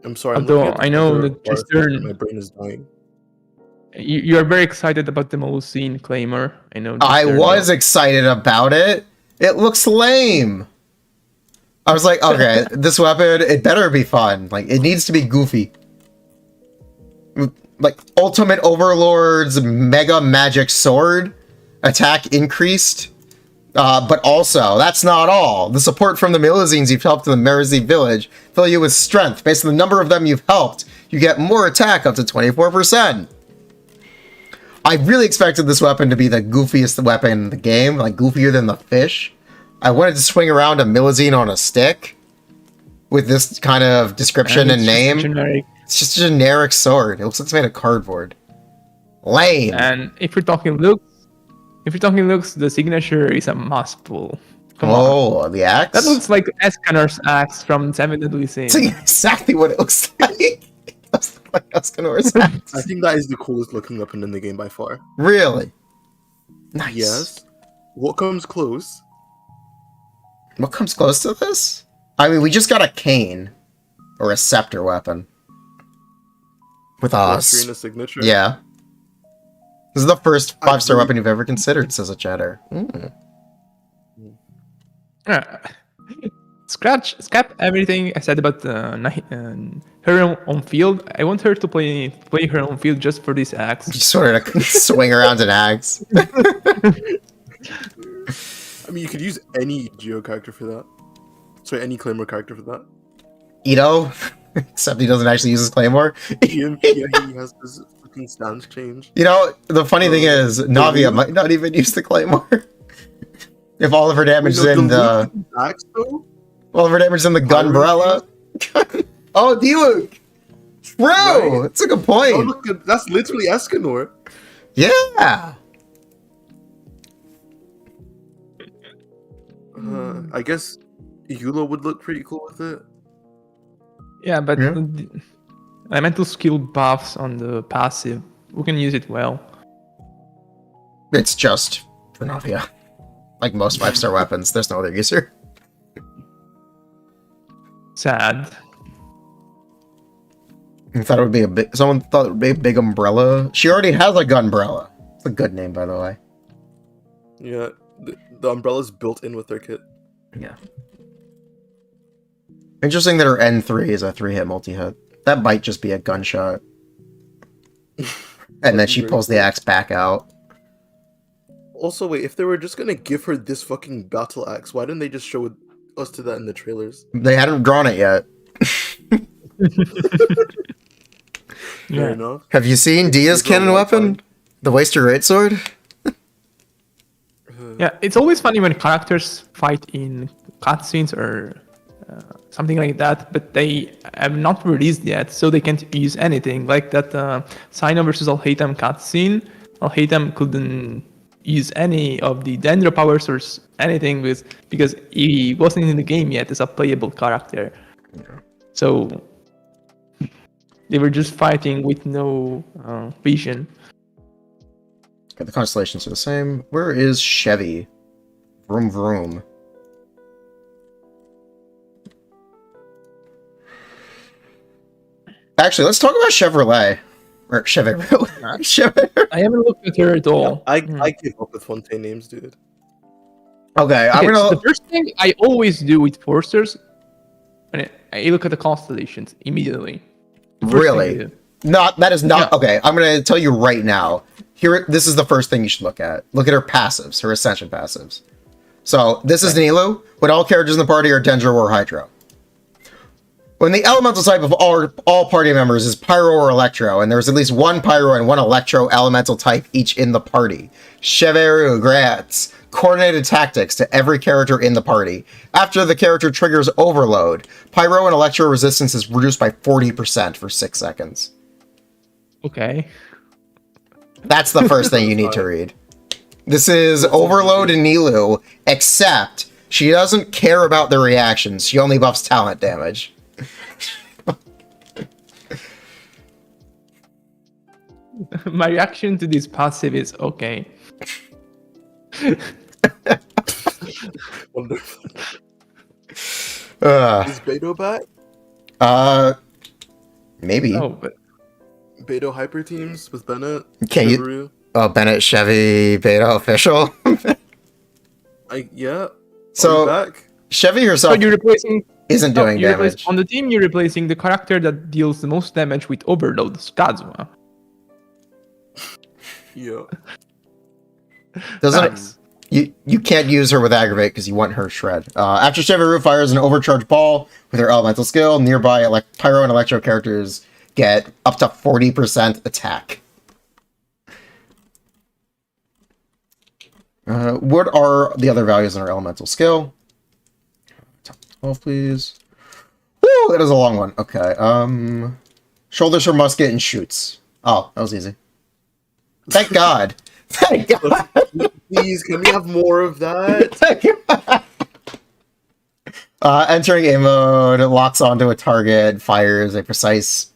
I'm sorry. I'm Although looking at the I know other that bar Tristern, and my brain is dying. you are very excited about the Molosine Claimer. I know. I Tristern, was though. excited about it. It looks lame. I was like, okay, this weapon, it better be fun. Like, it needs to be goofy. Like, Ultimate Overlord's Mega Magic Sword. Attack increased. But also, that's not all. The support from the Milazines you've helped in the Merizi village fill you with strength. Based on the number of them you've helped, you get more attack up to 24%. I really expected this weapon to be the goofiest weapon in the game, like goofier than the fish. I wanted to swing around a Milazine on a stick with this kind of description and name. It's just a generic sword. It looks like it's made of cardboard. Lame. And if we're talking looks, the signature is a must pull. Come on. Oh, the axe? That looks like Escanor's axe from Seven Deadly Sins. That's exactly what it looks like. It does look like Escanor's axe. I think that is the coolest looking weapon in the game by far. Really? Nice. Yes. What comes close? What comes close to this? I mean, we just got a cane. Or a scepter weapon. With us. Furina signature. Yeah. This is the first 5-star weapon you've ever considered, says a chatter. Scrap everything I said about her on field. I want her to play her on field just for this axe. You sort of swing around an axe. I mean, you could use any Geo character for that. Sorry, any Claymore character for that. Ito? Except he doesn't actually use his claymore. He has this fucking stance change. You know, the funny thing is, Navia might not even use the claymore. If all of her damage is in the... Axe, though? All of her damage is in the gunbrella. Oh, Diluc! True! Right? That's a good point. Oh, look, that's literally Escanor. Yeah! I guess Eula would look pretty cool with it. Yeah, but Yeah. the elemental skill buffs on the passive, we can use it well. It's just for Navia. Like most 5-star weapons, there's no other user. Sad. Thought it would be a big. Someone thought it would be a big umbrella. She already has a gunbrella. It's a good name, by the way. Yeah, the umbrella's built in with their kit. Yeah. Interesting that her N3 is a 3-hit multi-hit. That might just be a gunshot. And then she pulls the axe back out. Also, wait, if they were just gonna give her this fucking battle axe, why didn't they just show us to that in the trailers? They hadn't drawn it yet. Fair enough. Have you seen Dia's cannon weapon? The Waster Greatsword? Yeah, it's always funny when characters fight in cutscenes or something like that, but they have not released yet, so they can't use anything. Like that Sino versus Alhaitham cutscene, Alhaitham couldn't use any of the Dendro powers or anything because he wasn't in the game yet as a playable character. So they were just fighting with no vision. Okay, the constellations are the same. Where is Chevy? Vroom vroom. Actually, let's talk about Chevrolet. Or Chevrolet. I haven't looked at her at all. I give up with Fontaine names, dude. Okay, I'm Okay, gonna... so the first thing I always do with Forsters, when I look at the constellations immediately. The first thing I Really? do. Not, that is not... Yeah. Okay, I'm gonna tell you right now. Here, this is the first thing you should look at. Look at her passives, her Ascension passives. So, this is Nilu, when all characters in the party are Dendro or Hydro. When the elemental type of all party members is Pyro or Electro, and there's at least one Pyro and one Electro elemental type each in the party. Cheveru grants coordinated tactics to every character in the party. After the character triggers Overload, Pyro and Electro resistance is reduced by 40% for 6 seconds. Okay. That's the first thing you need to read. This is Overload and Nilu, except she doesn't care about the reactions. She only buffs talent damage. My reaction to this passive is okay. Wonderful. Uh, Is Beto back? Maybe. Oh, but Beto hyper teams with Bennett. Can you? Subaru. Oh, Bennett, Chevy, Beta official. Yeah. So Are we back? Chevy so herself you're replacing isn't doing damage. on the team. You're replacing the character that deals the most damage with Overload, Kazuha. Yeah. Doesn't Nice. you can't use her with aggravate because you want her shred. After Chevy fires an overcharged ball with her elemental skill, nearby pyro and electro characters get up to 40% attack. What are the other values in her elemental skill? Top 12, please. Woo, that is a long one. Okay. Shoulders her musket and shoots. Oh, that was easy. Thank God. Thank God. Please, can we have more of that? Thank God. Entering A mode, it locks onto a target, fires a precise.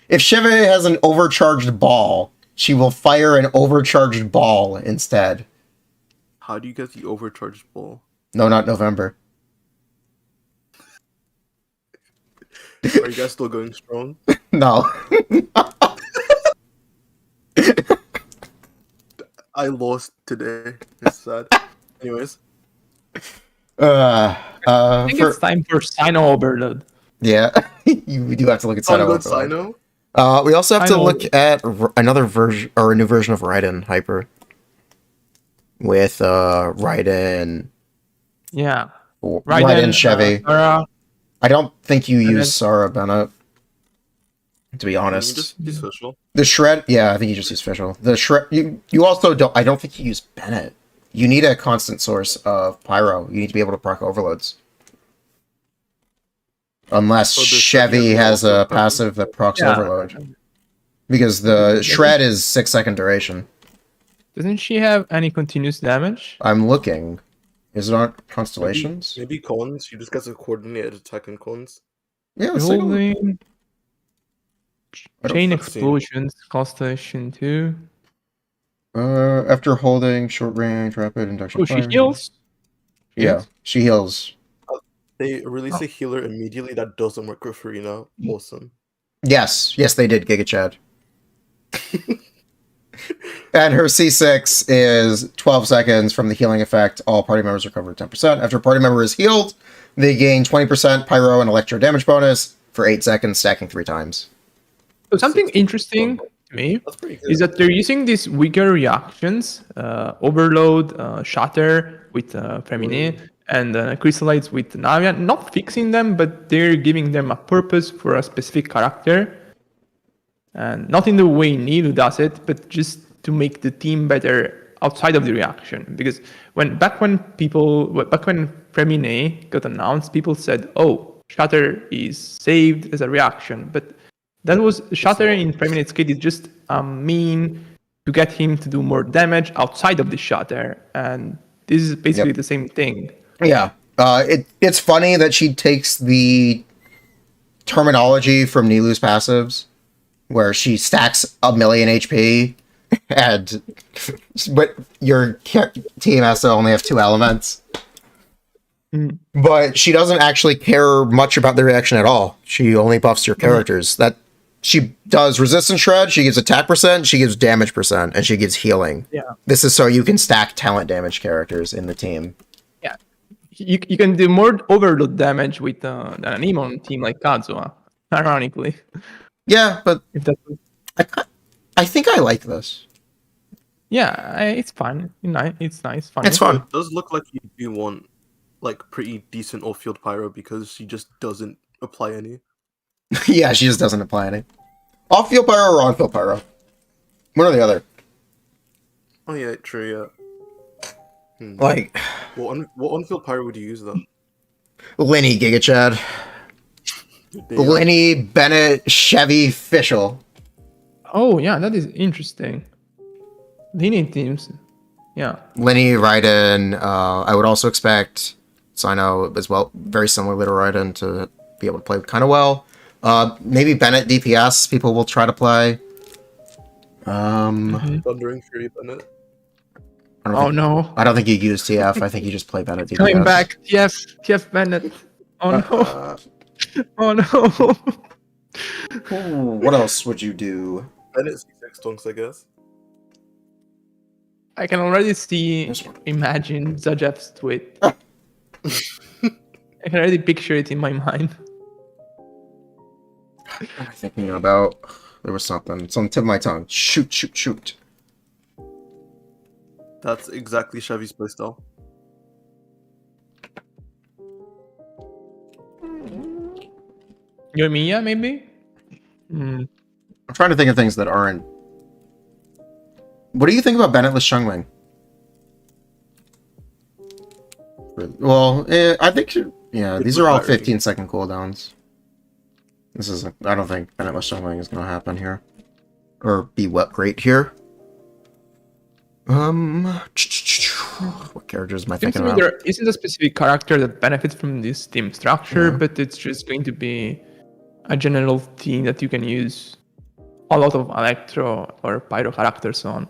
If Chevy has an overcharged ball, she will fire an overcharged ball instead. How do you get the overcharged ball? No, not November. Are you guys still going strong? No. I lost today. It's sad. Anyways. I think it's time for Sino Overload. Yeah, you do have to look at Sound Sino. good, Sino? We also have to Sino. look at another version or a new version of Raiden Hyper with Raiden. Yeah. Raiden Chevy. Sarah. I don't think you And use then- Sarah Bennett. To be You honest, just use official. the shred. Yeah, I think you just use Fischl. The shred. You also don't. I don't think you use Bennett. You need a constant source of pyro. You need to be able to proc overloads. Unless Oh, there's Chevy Chevy has also a passive that procs Yeah. overload. Because the shred is 6-second duration. Doesn't she have any continuous damage? I'm looking. Is it on Constellations? Maybe Cons. You just get a coordinated attack in Cons. Yeah, let's take a look. Holding. I don't Chain I've seen it. explosions, Constellation 2. After holding short range, rapid induction. Oh, she fire. heals? Yeah, she heals. They release a healer immediately that doesn't work with Furina. Awesome. Yes, they did, Giga Chad. And her C6 is 12 seconds from the healing effect. All party members recover 10%. After a party member is healed, they gain 20% pyro and electro damage bonus for 8 seconds, stacking 3 times. So something interesting to me That's pretty good. is that they're using these weaker reactions, Overload, Shatter with Femine, and Crystallites with Naiva, not fixing them, but they're giving them a purpose for a specific character. And not in the way Nilu does it, but just to make the team better outside of the reaction. Because back when Femine got announced, people said, "Oh, Shatter is saved as a reaction," but that was Shatter in Feminate's kit is just a mean to get him to do more damage outside of the Shatter, and this is basically the same thing. Yeah. It's funny that she takes the terminology from Nilu's passives, where she stacks 1,000,000 HP, but your team has to only have 2 elements. But she doesn't actually care much about the reaction at all. She only buffs your characters. That she does resistance shred, she gives attack percent, she gives damage percent, and she gives healing. Yeah. This is so you can stack talent damage characters in the team. Yeah, you can do more overload damage with an Emon team like Kazuha, ironically. Yeah, but If that's I think I like this. yeah, it's fun. It's nice, fun. It's fun. It does look like you do want like pretty decent off-field pyro because she just doesn't apply any. Yeah, she just doesn't apply any. Off-field pyro or on-field pyro? One or the other. Oh yeah, true. Yeah. Like, What on-field pyro would you use though? Lenny, Giga Chad. Lenny, Bennett, Chevy, Fischl. Oh yeah, that is interesting. Lineage teams, yeah. Lenny, Raiden. I would also expect Sino as well, very similar to Raiden, to be able to play kind of well. Maybe Bennett DPS, people will try to play. Thundering Fury Bennett. No. I don't think you use TF. I think you just play Bennett DPS. Coming back, TF Bennett. Oh no. Oh no. Ooh, what else would you do? And it's C6 stonks, I guess. I can already see, This one. imagine Zajev's tweet. I can already picture it in my mind. What am I thinking about? There was something. It's on the tip of my tongue. Shoot, shoot, shoot. That's exactly Chevy's playstyle. Yoimiya, maybe? Hmm. I'm trying to think of things that aren't. What do you think about Bennetless Shungling? Well, I think, yeah, these are all 15-second cooldowns. This is, I don't think Bennetless Shungling is going to happen here. Or be what great here. What characters am I Seems thinking to me about? there isn't a specific character that benefits from this team structure, Yeah. but it's just going to be a general team that you can use a lot of Electro or Pyro characters on.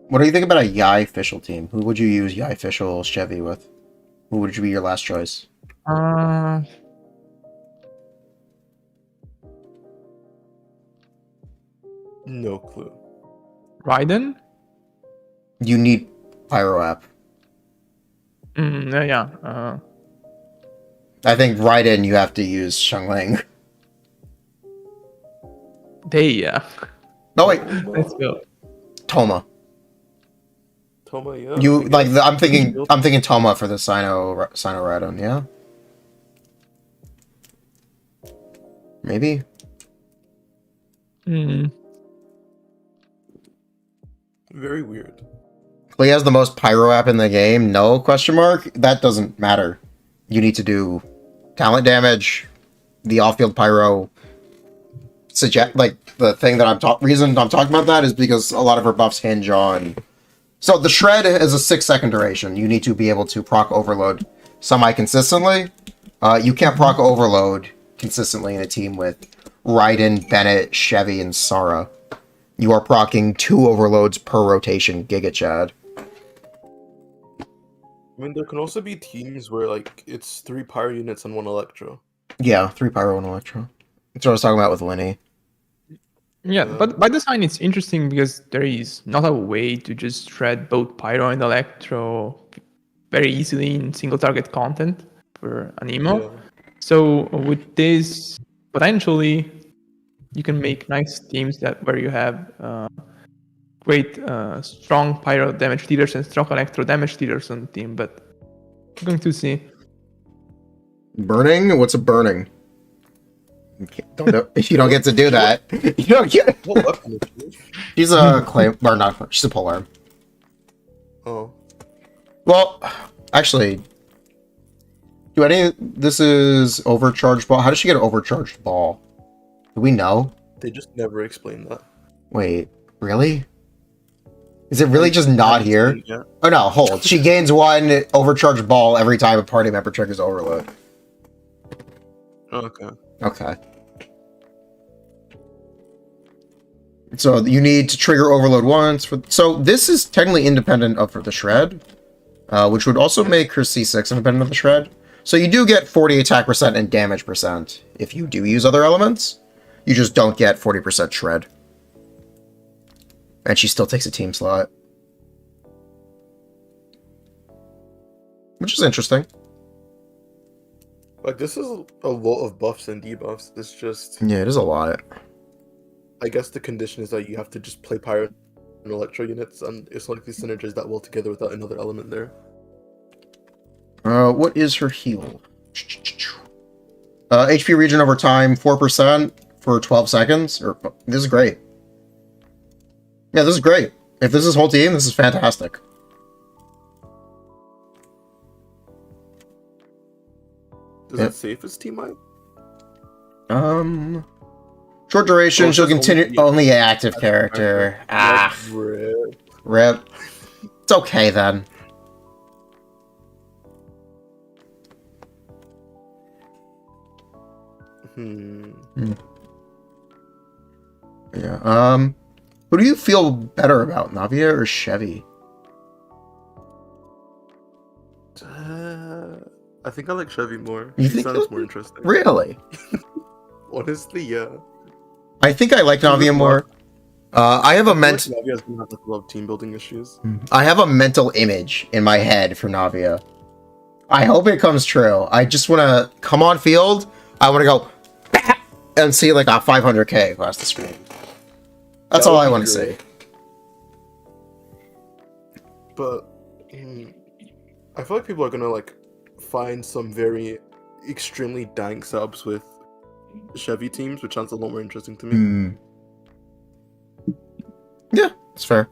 What do you think about a Yai Fischl team? Who would you use Yai Fischl Chevy with? Who would be your last choice? No clue. Raiden? You need Pyro app. Yeah. I think right in you have to use Shungling. Yeah. No wait, Let's go. Toma. Toma, yeah. You I like guess. I'm thinking Toma for the Sino Raiden, yeah? Maybe? Very weird. He has the most Pyro app in the game? No, question mark? That doesn't matter. You need to do talent damage, the off-field Pyro. Like, the thing that reason I'm talking about that is because a lot of her buffs hinge on... So, the Shred is a 6-second duration. You need to be able to proc Overload semi-consistently. You can't proc Overload consistently in a team with Raiden, Bennett, Chevy, and Sara. You are proccing 2 overloads per rotation, Giga Chad. I mean, there can also be teams where, like, it's 3 Pyro units and 1 Electro. Yeah, 3 Pyro and Electro. That's what I was talking about with Linny. Yeah, but by design it's interesting because there is not a way to just shred both Pyro and Electro very easily in single target content for an emo. Yeah. So with this, potentially you can make nice teams where you have great strong Pyro damage dealers and strong Electro damage dealers on the team, but we're going to see. Burning? What's a burning? You don't get to do that. You don't get. What weapon is she? She's a claim, or not? She's a polearm. Oh. Well, actually, this is overcharged ball. How does she get an overcharged ball? Do we know? They just never explained that. Wait, really? Is it really just not here? Yeah. Oh no, hold. She gains 1 overcharged ball every time a party member triggers overload. Okay. Okay. So you need to trigger overload once. So this is technically independent of the shred, which would also make her C6 independent of the shred. So you do get 40 attack percent and damage percent if you do use other elements. You just don't get 40% shred. And she still takes a team slot. Which is interesting. Like, this is a lot of buffs and debuffs. It's just... Yeah, it is a lot. I guess the condition is that you have to just play Pyro and Electro units, and it's like these synergize that well together without another element there. What is her heal? HP regen over time, 4% for 12 seconds. This is great. Yeah, this is great. If this is whole team, this is fantastic. Is it safe as team Mike? Short duration, Oh, she'll it's continue only active character. Ah, rip. It's okay then. Yeah. Who do you feel better about, Navia or Chevy? I think I like Chevy more. You She think sounds so? more interesting. Really? Honestly, yeah. I think I like Navia more. I have a mental. Navia's gonna have a lot of team building issues. I have a mental image in my head for Navia. I hope it comes true. I just want to come on field. I want to go and see like a 500k across the screen. That's all I want to see. But I feel like people are gonna like find some very extremely dank subs with Chevy teams, which sounds a lot more interesting to me. Yeah, that's fair.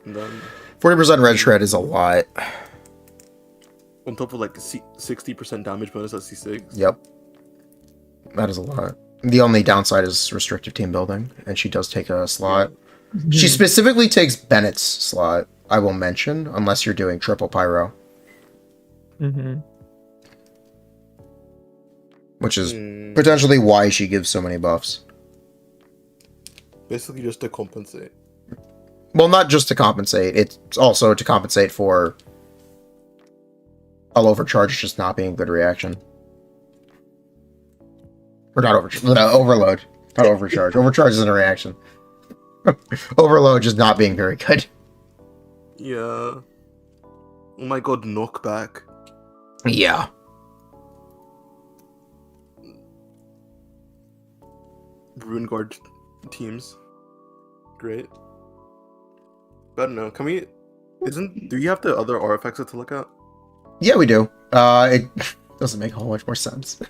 And then 40% red shred is a lot. on top of like 60% damage bonus at C6. Yep. That is a lot. The only downside is restrictive team building, and she does take a slot. She specifically takes Bennett's slot, I will mention, unless you're doing triple pyro. Which is potentially why she gives so many buffs. Basically just to compensate. Well, not just to compensate, it's also to compensate for a overcharge just not being a good reaction. Or not overcharge, no, overload. Not overcharge. Overcharge isn't a reaction. Overload just not being very good. Yeah. Oh my god, knockback. Yeah. Ruin guard teams. Great. But I don't know, can we... Do you have the other artifacts to look at? Yeah, we do. It doesn't make a whole much more sense.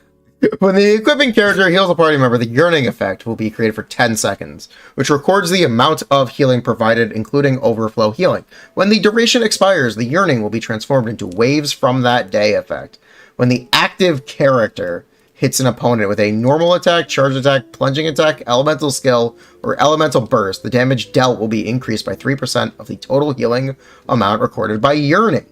When the equipping character heals a party member, the yearning effect will be created for 10 seconds, which records the amount of healing provided, including overflow healing. When the duration expires, the yearning will be transformed into waves from that day effect. When the active character hits an opponent with a normal attack, charge attack, plunging attack, elemental skill, or elemental burst, the damage dealt will be increased by 3% of the total healing amount recorded by yearning.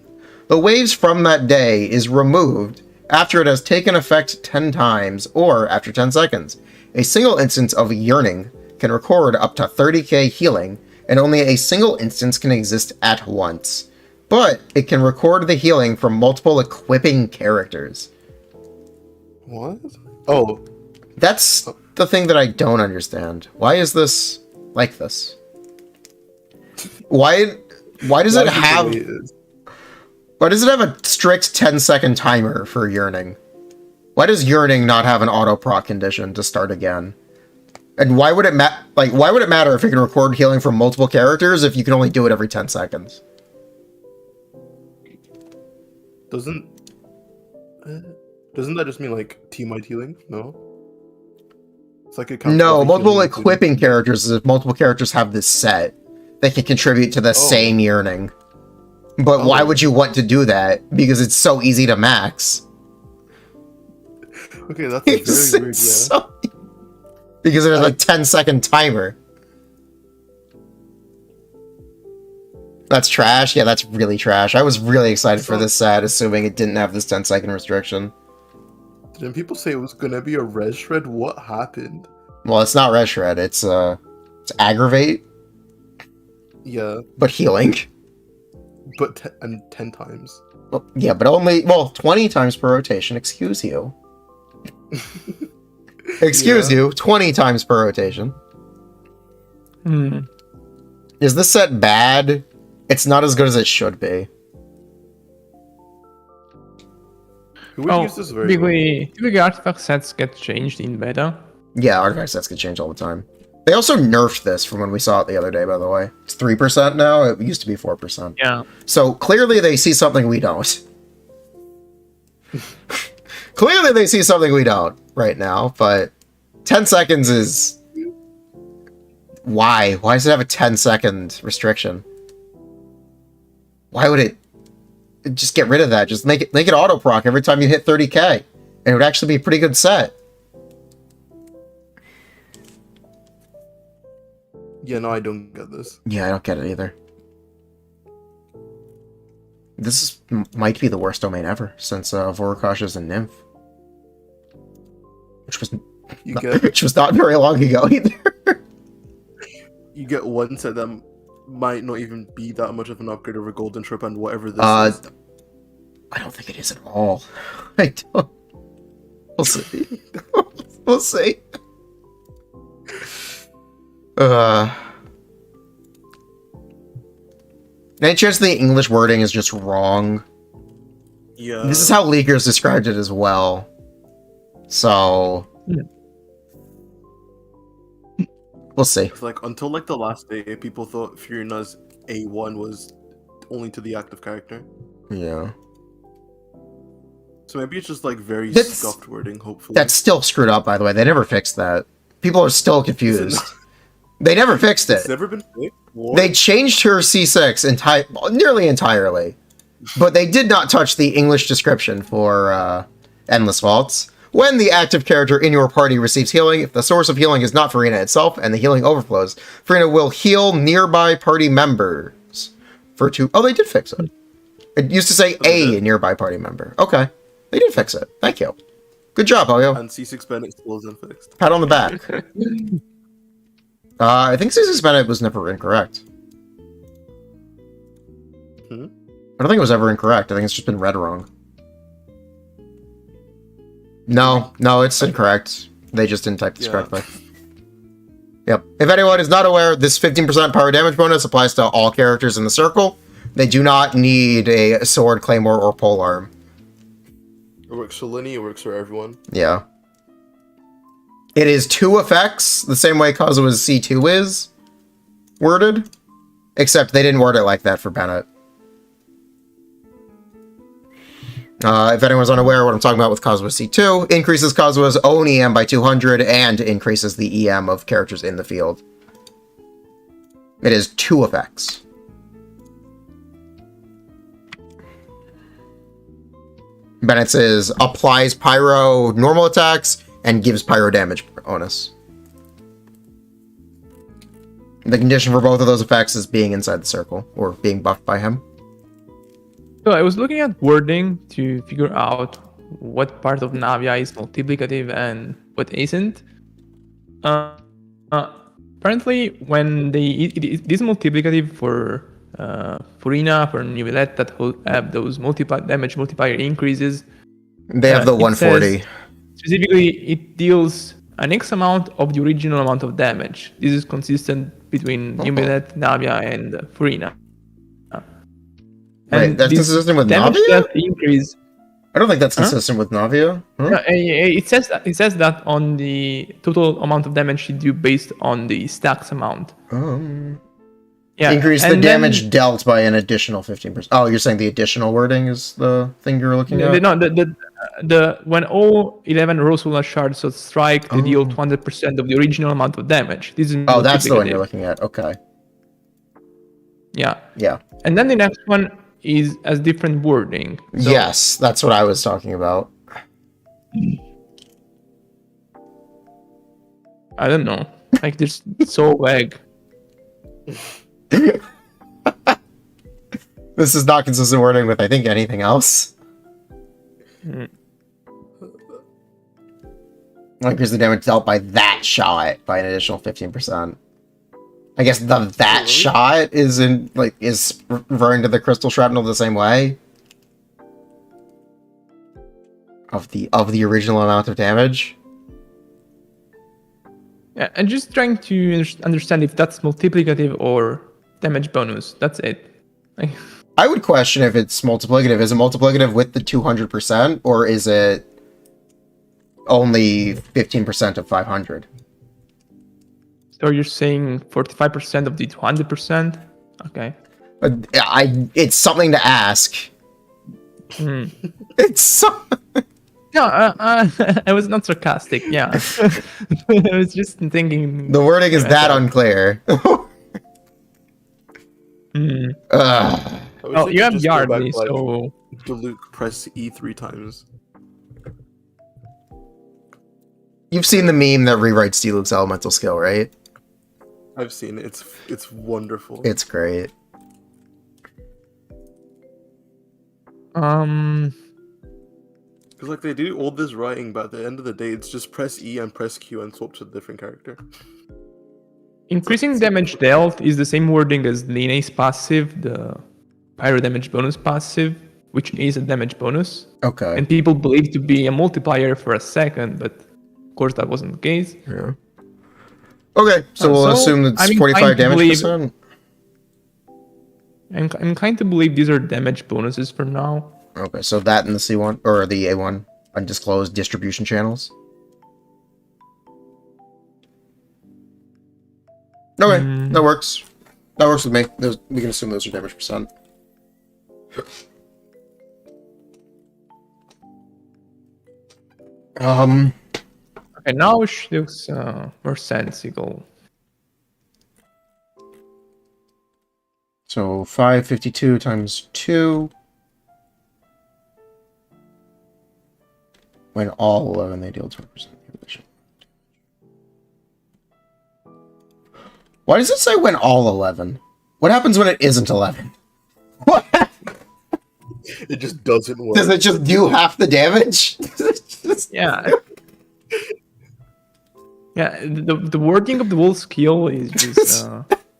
The waves from that day is removed after it has taken effect 10 times, or after 10 seconds. A single instance of yearning can record up to 30k healing, and only a single instance can exist at once. But it can record the healing from multiple equipping characters. What? Oh. That's the thing that I don't understand. Why is this like this? Why does it have... Why does it have a strict 10-second timer for yearning? Why does yearning not have an auto proc condition to start again? And why would it why would it matter if you can record healing from multiple characters if you can only do it every 10 seconds? Doesn't that just mean like team-wide healing? No. It's like a no, multiple equipping characters. If multiple characters have this set, they can contribute to the same yearning. But why would you want to do that? Because it's so easy to max. Okay, that's very weird, yeah. Because there's a 10-second timer. That's trash? Yeah, that's really trash. I was really excited for this set, assuming it didn't have this 10-second restriction. Didn't people say it was gonna be a res shred? What happened? Well, it's not res shred, it's aggravate. Yeah. But healing. But 10 times. Well, yeah, but only 20 times per rotation. Excuse you. Excuse you. 20 times per rotation. Is this set bad? It's not as good as it should be. Who would use this very well? Typically artifact sets get changed in beta. Yeah, artifact sets get changed all the time. They also nerfed this from when we saw it the other day, by the way. It's 3% now. It used to be 4%. Yeah. So clearly they see something we don't. Clearly they see something we don't right now, but 10 seconds is... Why? Why does it have a 10-second restriction? Why would it... Just get rid of that. Just make it auto-proc every time you hit 30k. And it would actually be a pretty good set. Yeah, no, I don't get this. Yeah, I don't get it either. This might be the worst domain ever since Vorokash's and Nymph. Which was not very long ago either. You get one set that might not even be that much of an upgrade over Golden Trip and whatever this is. I don't think it is at all. I don't. We'll see. We'll see. Any chance the English wording is just wrong? Yeah. This is how leakers described it as well. So... we'll see. It's like, until like the last day, people thought Furina's A1 was only to the active character. Yeah. So maybe it's just like very That's- scuffed wording, hopefully. That's still screwed up, by the way. They never fixed that. People are still confused. They never fixed it. It's never been fixed? What? They changed her C6 nearly entirely, but they did not touch the English description for Endless Vaults. When the active character in your party receives healing, if the source of healing is not Furina itself and the healing overflows, Furina will heal nearby party members for 2... Oh, they did fix it. It used to say a nearby party member. Okay. They did fix it. Thank you. Good job, Elio. And C6 Bennett still isn't fixed. Pat on the back. I think C6 Bennett was never incorrect. Hmm? I don't think it was ever incorrect. I think it's just been read wrong. No, it's incorrect. They just didn't type this correctly. Yep. If anyone is not aware, this 15% power damage bonus applies to all characters in the circle. They do not need a sword, claymore, or polearm. It works for Linny, it works for everyone. Yeah. It is 2 effects, the same way Kazua's C2 is worded. Except they didn't word it like that for Bennett. If anyone's unaware what I'm talking about with Kazuha C2, increases Kazuha's own EM by 200 and increases the EM of characters in the field. It is 2 effects. Bennett's is applies pyro normal attacks and gives pyro damage bonus. The condition for both of those effects is being inside the circle, or being buffed by him. So I was looking at wording to figure out what part of Navia is multiplicative and what isn't. Apparently, when it is multiplicative for Furina, for Neuvillette that have those damage multiplier increases. They have the 140. Specifically, it deals an X amount of the original amount of damage. This is consistent between Neuvillette, Navia, and Furina. Wait, that's consistent with damage Navia? That increase. I don't think that's consistent with Navia. Huh? No, it says that on the total amount of damage you do based on the stacks amount. Yeah, increase the and damage dealt by an additional 15%. Oh, you're saying the additional wording is the thing you're looking at? No, when all 11 Rosula shards of strike, they deal 200% of the original amount of damage. This is that's the one you're looking at. Okay. Yeah. Yeah. And then the next one has different wording. So, yes, that's what I was talking about. I don't know. Like, there's so vague. This is not consistent wording with, I think, anything else. Increase the damage dealt by that shot by an additional 15%. I guess that shot is referring to the crystal shrapnel the same way. Of the original amount of damage. Yeah, and just trying to understand if that's multiplicative or damage bonus. That's it. Like, I would question if it's multiplicative. Is it multiplicative with the 200%, or is it only 15% of 500? so you're saying 45% of the 200%? Okay. It's something to ask. It's so... No, I was not sarcastic. Yeah, I was just thinking. The wording is that unclear. Oh, you have Yardley, so Dilute, press E 3 times. You've seen the meme that rewrites Diluc's elemental skill, right? I've seen it. It's wonderful. It's great. Because like they do all this writing, but at the end of the day, it's just press E and press Q and swap to a different character. increasing damage dealt is the same wording as Line's passive, the pyro damage bonus passive, which is a damage bonus. Okay. And people believe to be a multiplier for a second, but of course that wasn't the case. Yeah. Okay, so we'll assume it's I'm 45 inclined to damage believe- percent. I'm inclined to believe these are damage bonuses for now. Okay, so that and the C1 or the A1 undisclosed distribution channels. Okay, that works. That works with me. We can assume those are damage percent. Okay, now she looks more sensible. So 552 times 2. When all 11, they deal 20% damage. Why does it say when all 11? What happens when it isn't 11? What? It just doesn't work. Does it just do half the damage? Yeah. Yeah, the wording of the whole skill is just...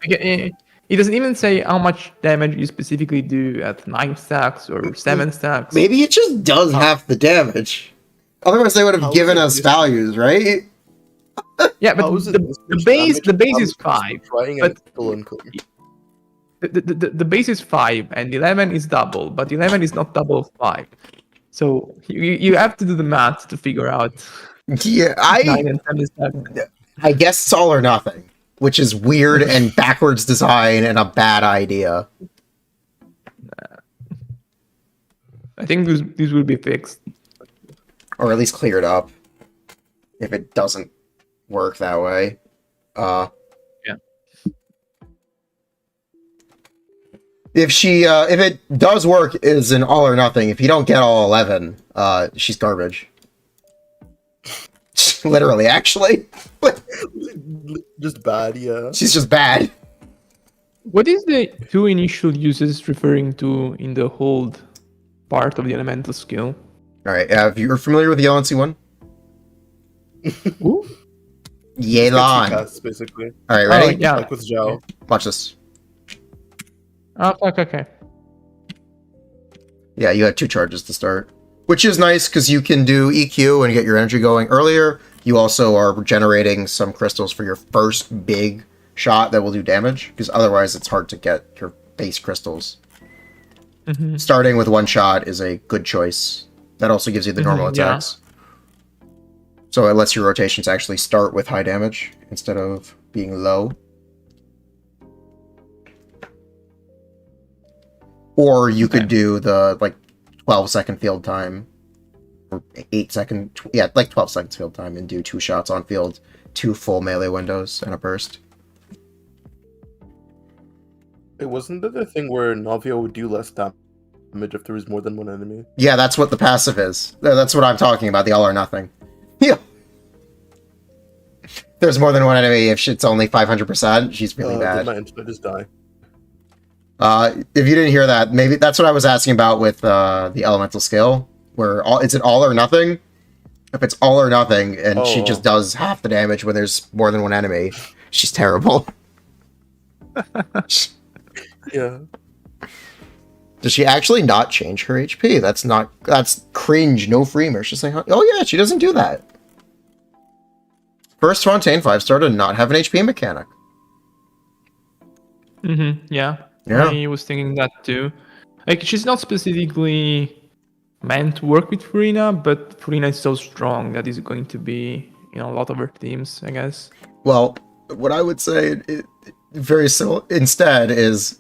it doesn't even say how much damage you specifically do at 9 stacks or 7 stacks. Maybe it just does half the damage. Otherwise, they would have How given is it us just- values, right? Yeah, but How is it the this much base damage? is I'm 5. trying but- and it's still unclear. The base is 5 and 11 is double, but 11 is not double of 5. So you have to do the math to figure out Yeah, 9 and 10 is 7. I guess it's all or nothing, which is weird and backwards design and a bad idea. I think these will be fixed. Or at least cleared up. If it doesn't work that way. Yeah. If it does work is an all or nothing. If you don't get all 11, she's garbage. Literally, actually. Just bad, yeah. She's just bad. What is the 2 initial uses referring to in the hold part of the elemental skill? Alright, if you're familiar with the LNC one? Ooh. Yelan. Casts, basically. Alright, ready? Oh, yeah. Like with Zhao. Watch this. Okay. Yeah, you have 2 charges to start. Which is nice, because you can do EQ and get your energy going earlier. You also are generating some crystals for your first big shot that will do damage, because otherwise it's hard to get your base crystals. Mhm. Starting with 1 shot is a good choice. That also gives you the normal Yeah. attacks. So it lets your rotations actually start with high damage, instead of being low. Or you could do the, 12-second field time. Or 8-second... Yeah, 12 seconds field time, and do 2 shots on field, 2 full melee windows, and a burst. It wasn't it the thing where Navia would do less damage if there was more than one enemy? Yeah, that's what the passive is. That's what I'm talking about, the all or nothing. Yeah. There's more than one enemy if it's only 500%. She's really Did bad. my internet just die? If you didn't hear that, maybe that's what I was asking about with the elemental skill, where it's an all or nothing. If it's all or nothing, and she just does half the damage when there's more than one enemy, she's terrible. Yeah. Does she actually not change her HP? That's cringe. No Freemer. She's like, oh yeah, she doesn't do that. First Fontaine 5-star to not have an HP mechanic. Yeah. Yeah. I was thinking that too. Like, she's not specifically meant to work with Furina, but Furina is so strong that is going to be in a lot of her teams, I guess. Well, what I would say very similar instead is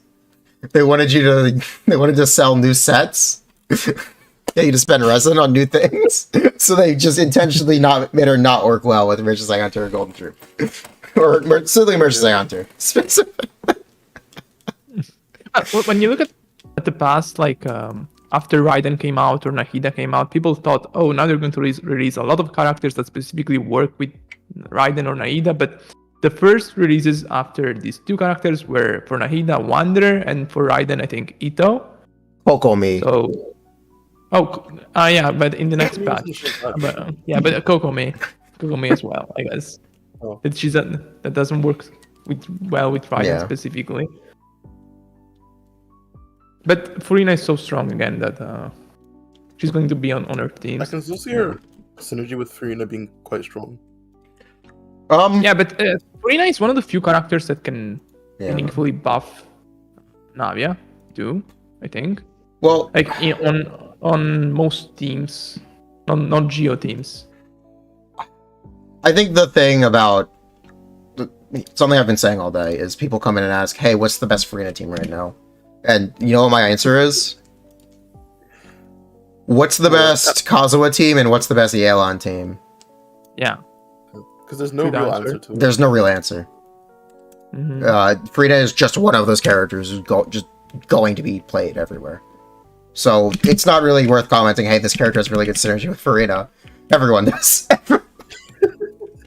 they wanted to sell new sets. They need to spend resin on new things, so they just intentionally made her not work well with Merchant Hunter or Golden Troop, or certainly Merchant Hunter. When you look at the past, like after Raiden came out or Nahida came out, people thought, oh, now they're going to release a lot of characters that specifically work with Raiden or Nahida, but the first releases after these 2 characters were for Nahida, Wanderer, and for Raiden, I think, Ito. Kokomi. So, yeah, but in the next patch. But Kokomi as well, I guess. Oh. That doesn't work with Raiden Yeah. specifically. But Furina is so strong again that she's going to be on her team. I can still see her synergy with Furina being quite strong. Yeah, but Furina is one of the few characters that can Yeah. meaningfully buff Navia too, I think. Well, Like on most teams, not Geo teams. I think the thing about something I've been saying all day is people come in and ask, "Hey, what's the best Furina team right now?" And you know what my answer is? What's the best Kazuha team and what's the best Yelan team? Yeah. Because there's no Good real answer. answer to it. There's no real answer. Mhm. Furina is just one of those characters who's just going to be played everywhere. So it's not really worth commenting, "Hey, this character has really good synergy with Furina." Everyone does.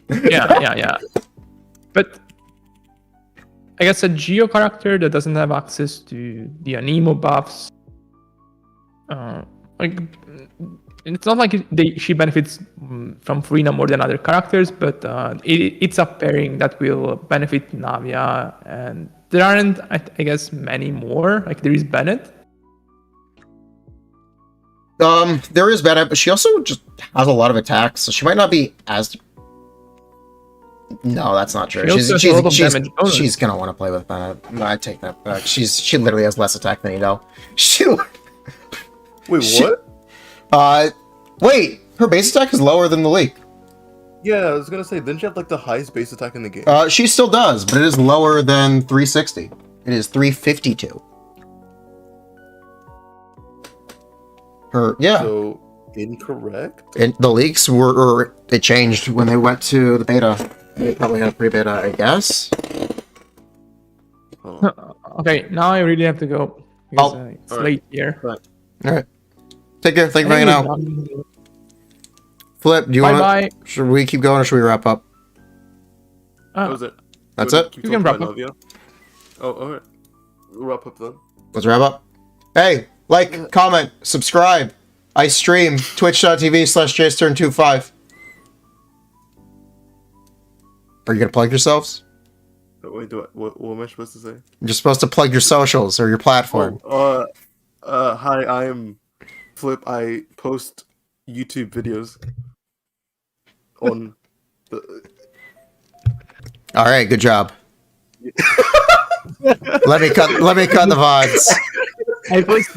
yeah. But I guess a Geo character that doesn't have access to the Anemo buffs, like it's not like she benefits from Furina more than other characters, but it's a pairing that will benefit Navia, and there aren't, I guess, many more. Like there is Bennett. There is Bennett, but she also just has a lot of attacks, so she might not be as. No, that's not true. She also has a lot of damage bonus. She's gonna want to play with Bennett. I take that back. She literally has less attack than you know. Wait, She- what? Wait, her base attack is lower than the leak. Yeah, I was gonna say, didn't she have like the highest base attack in the game? She still does, but it is lower than 360. It is 352. Yeah. So incorrect. The leaks were it changed when they went to the beta. They probably had a pre-beta, I guess. Oh. Okay. Okay, now I really have to go because it's Alright. late here. All right. Take care. Thank you for hanging out. Flip, do you want to? Bye. Should we keep going or should we wrap up? That was it. That's Wanna it? keep You can talking wrap about Navia? Oh, alright. We'll wrap up then. Let's wrap up. Hey, like, comment, subscribe. I stream twitch.tv/jsturn25. Are you gonna plug yourselves? Oh, wait, what am I supposed to say? You're supposed to plug your socials or your platform. Hi, I am Flip. I post YouTube videos on the. All right, good job. let me cut the VODs. I post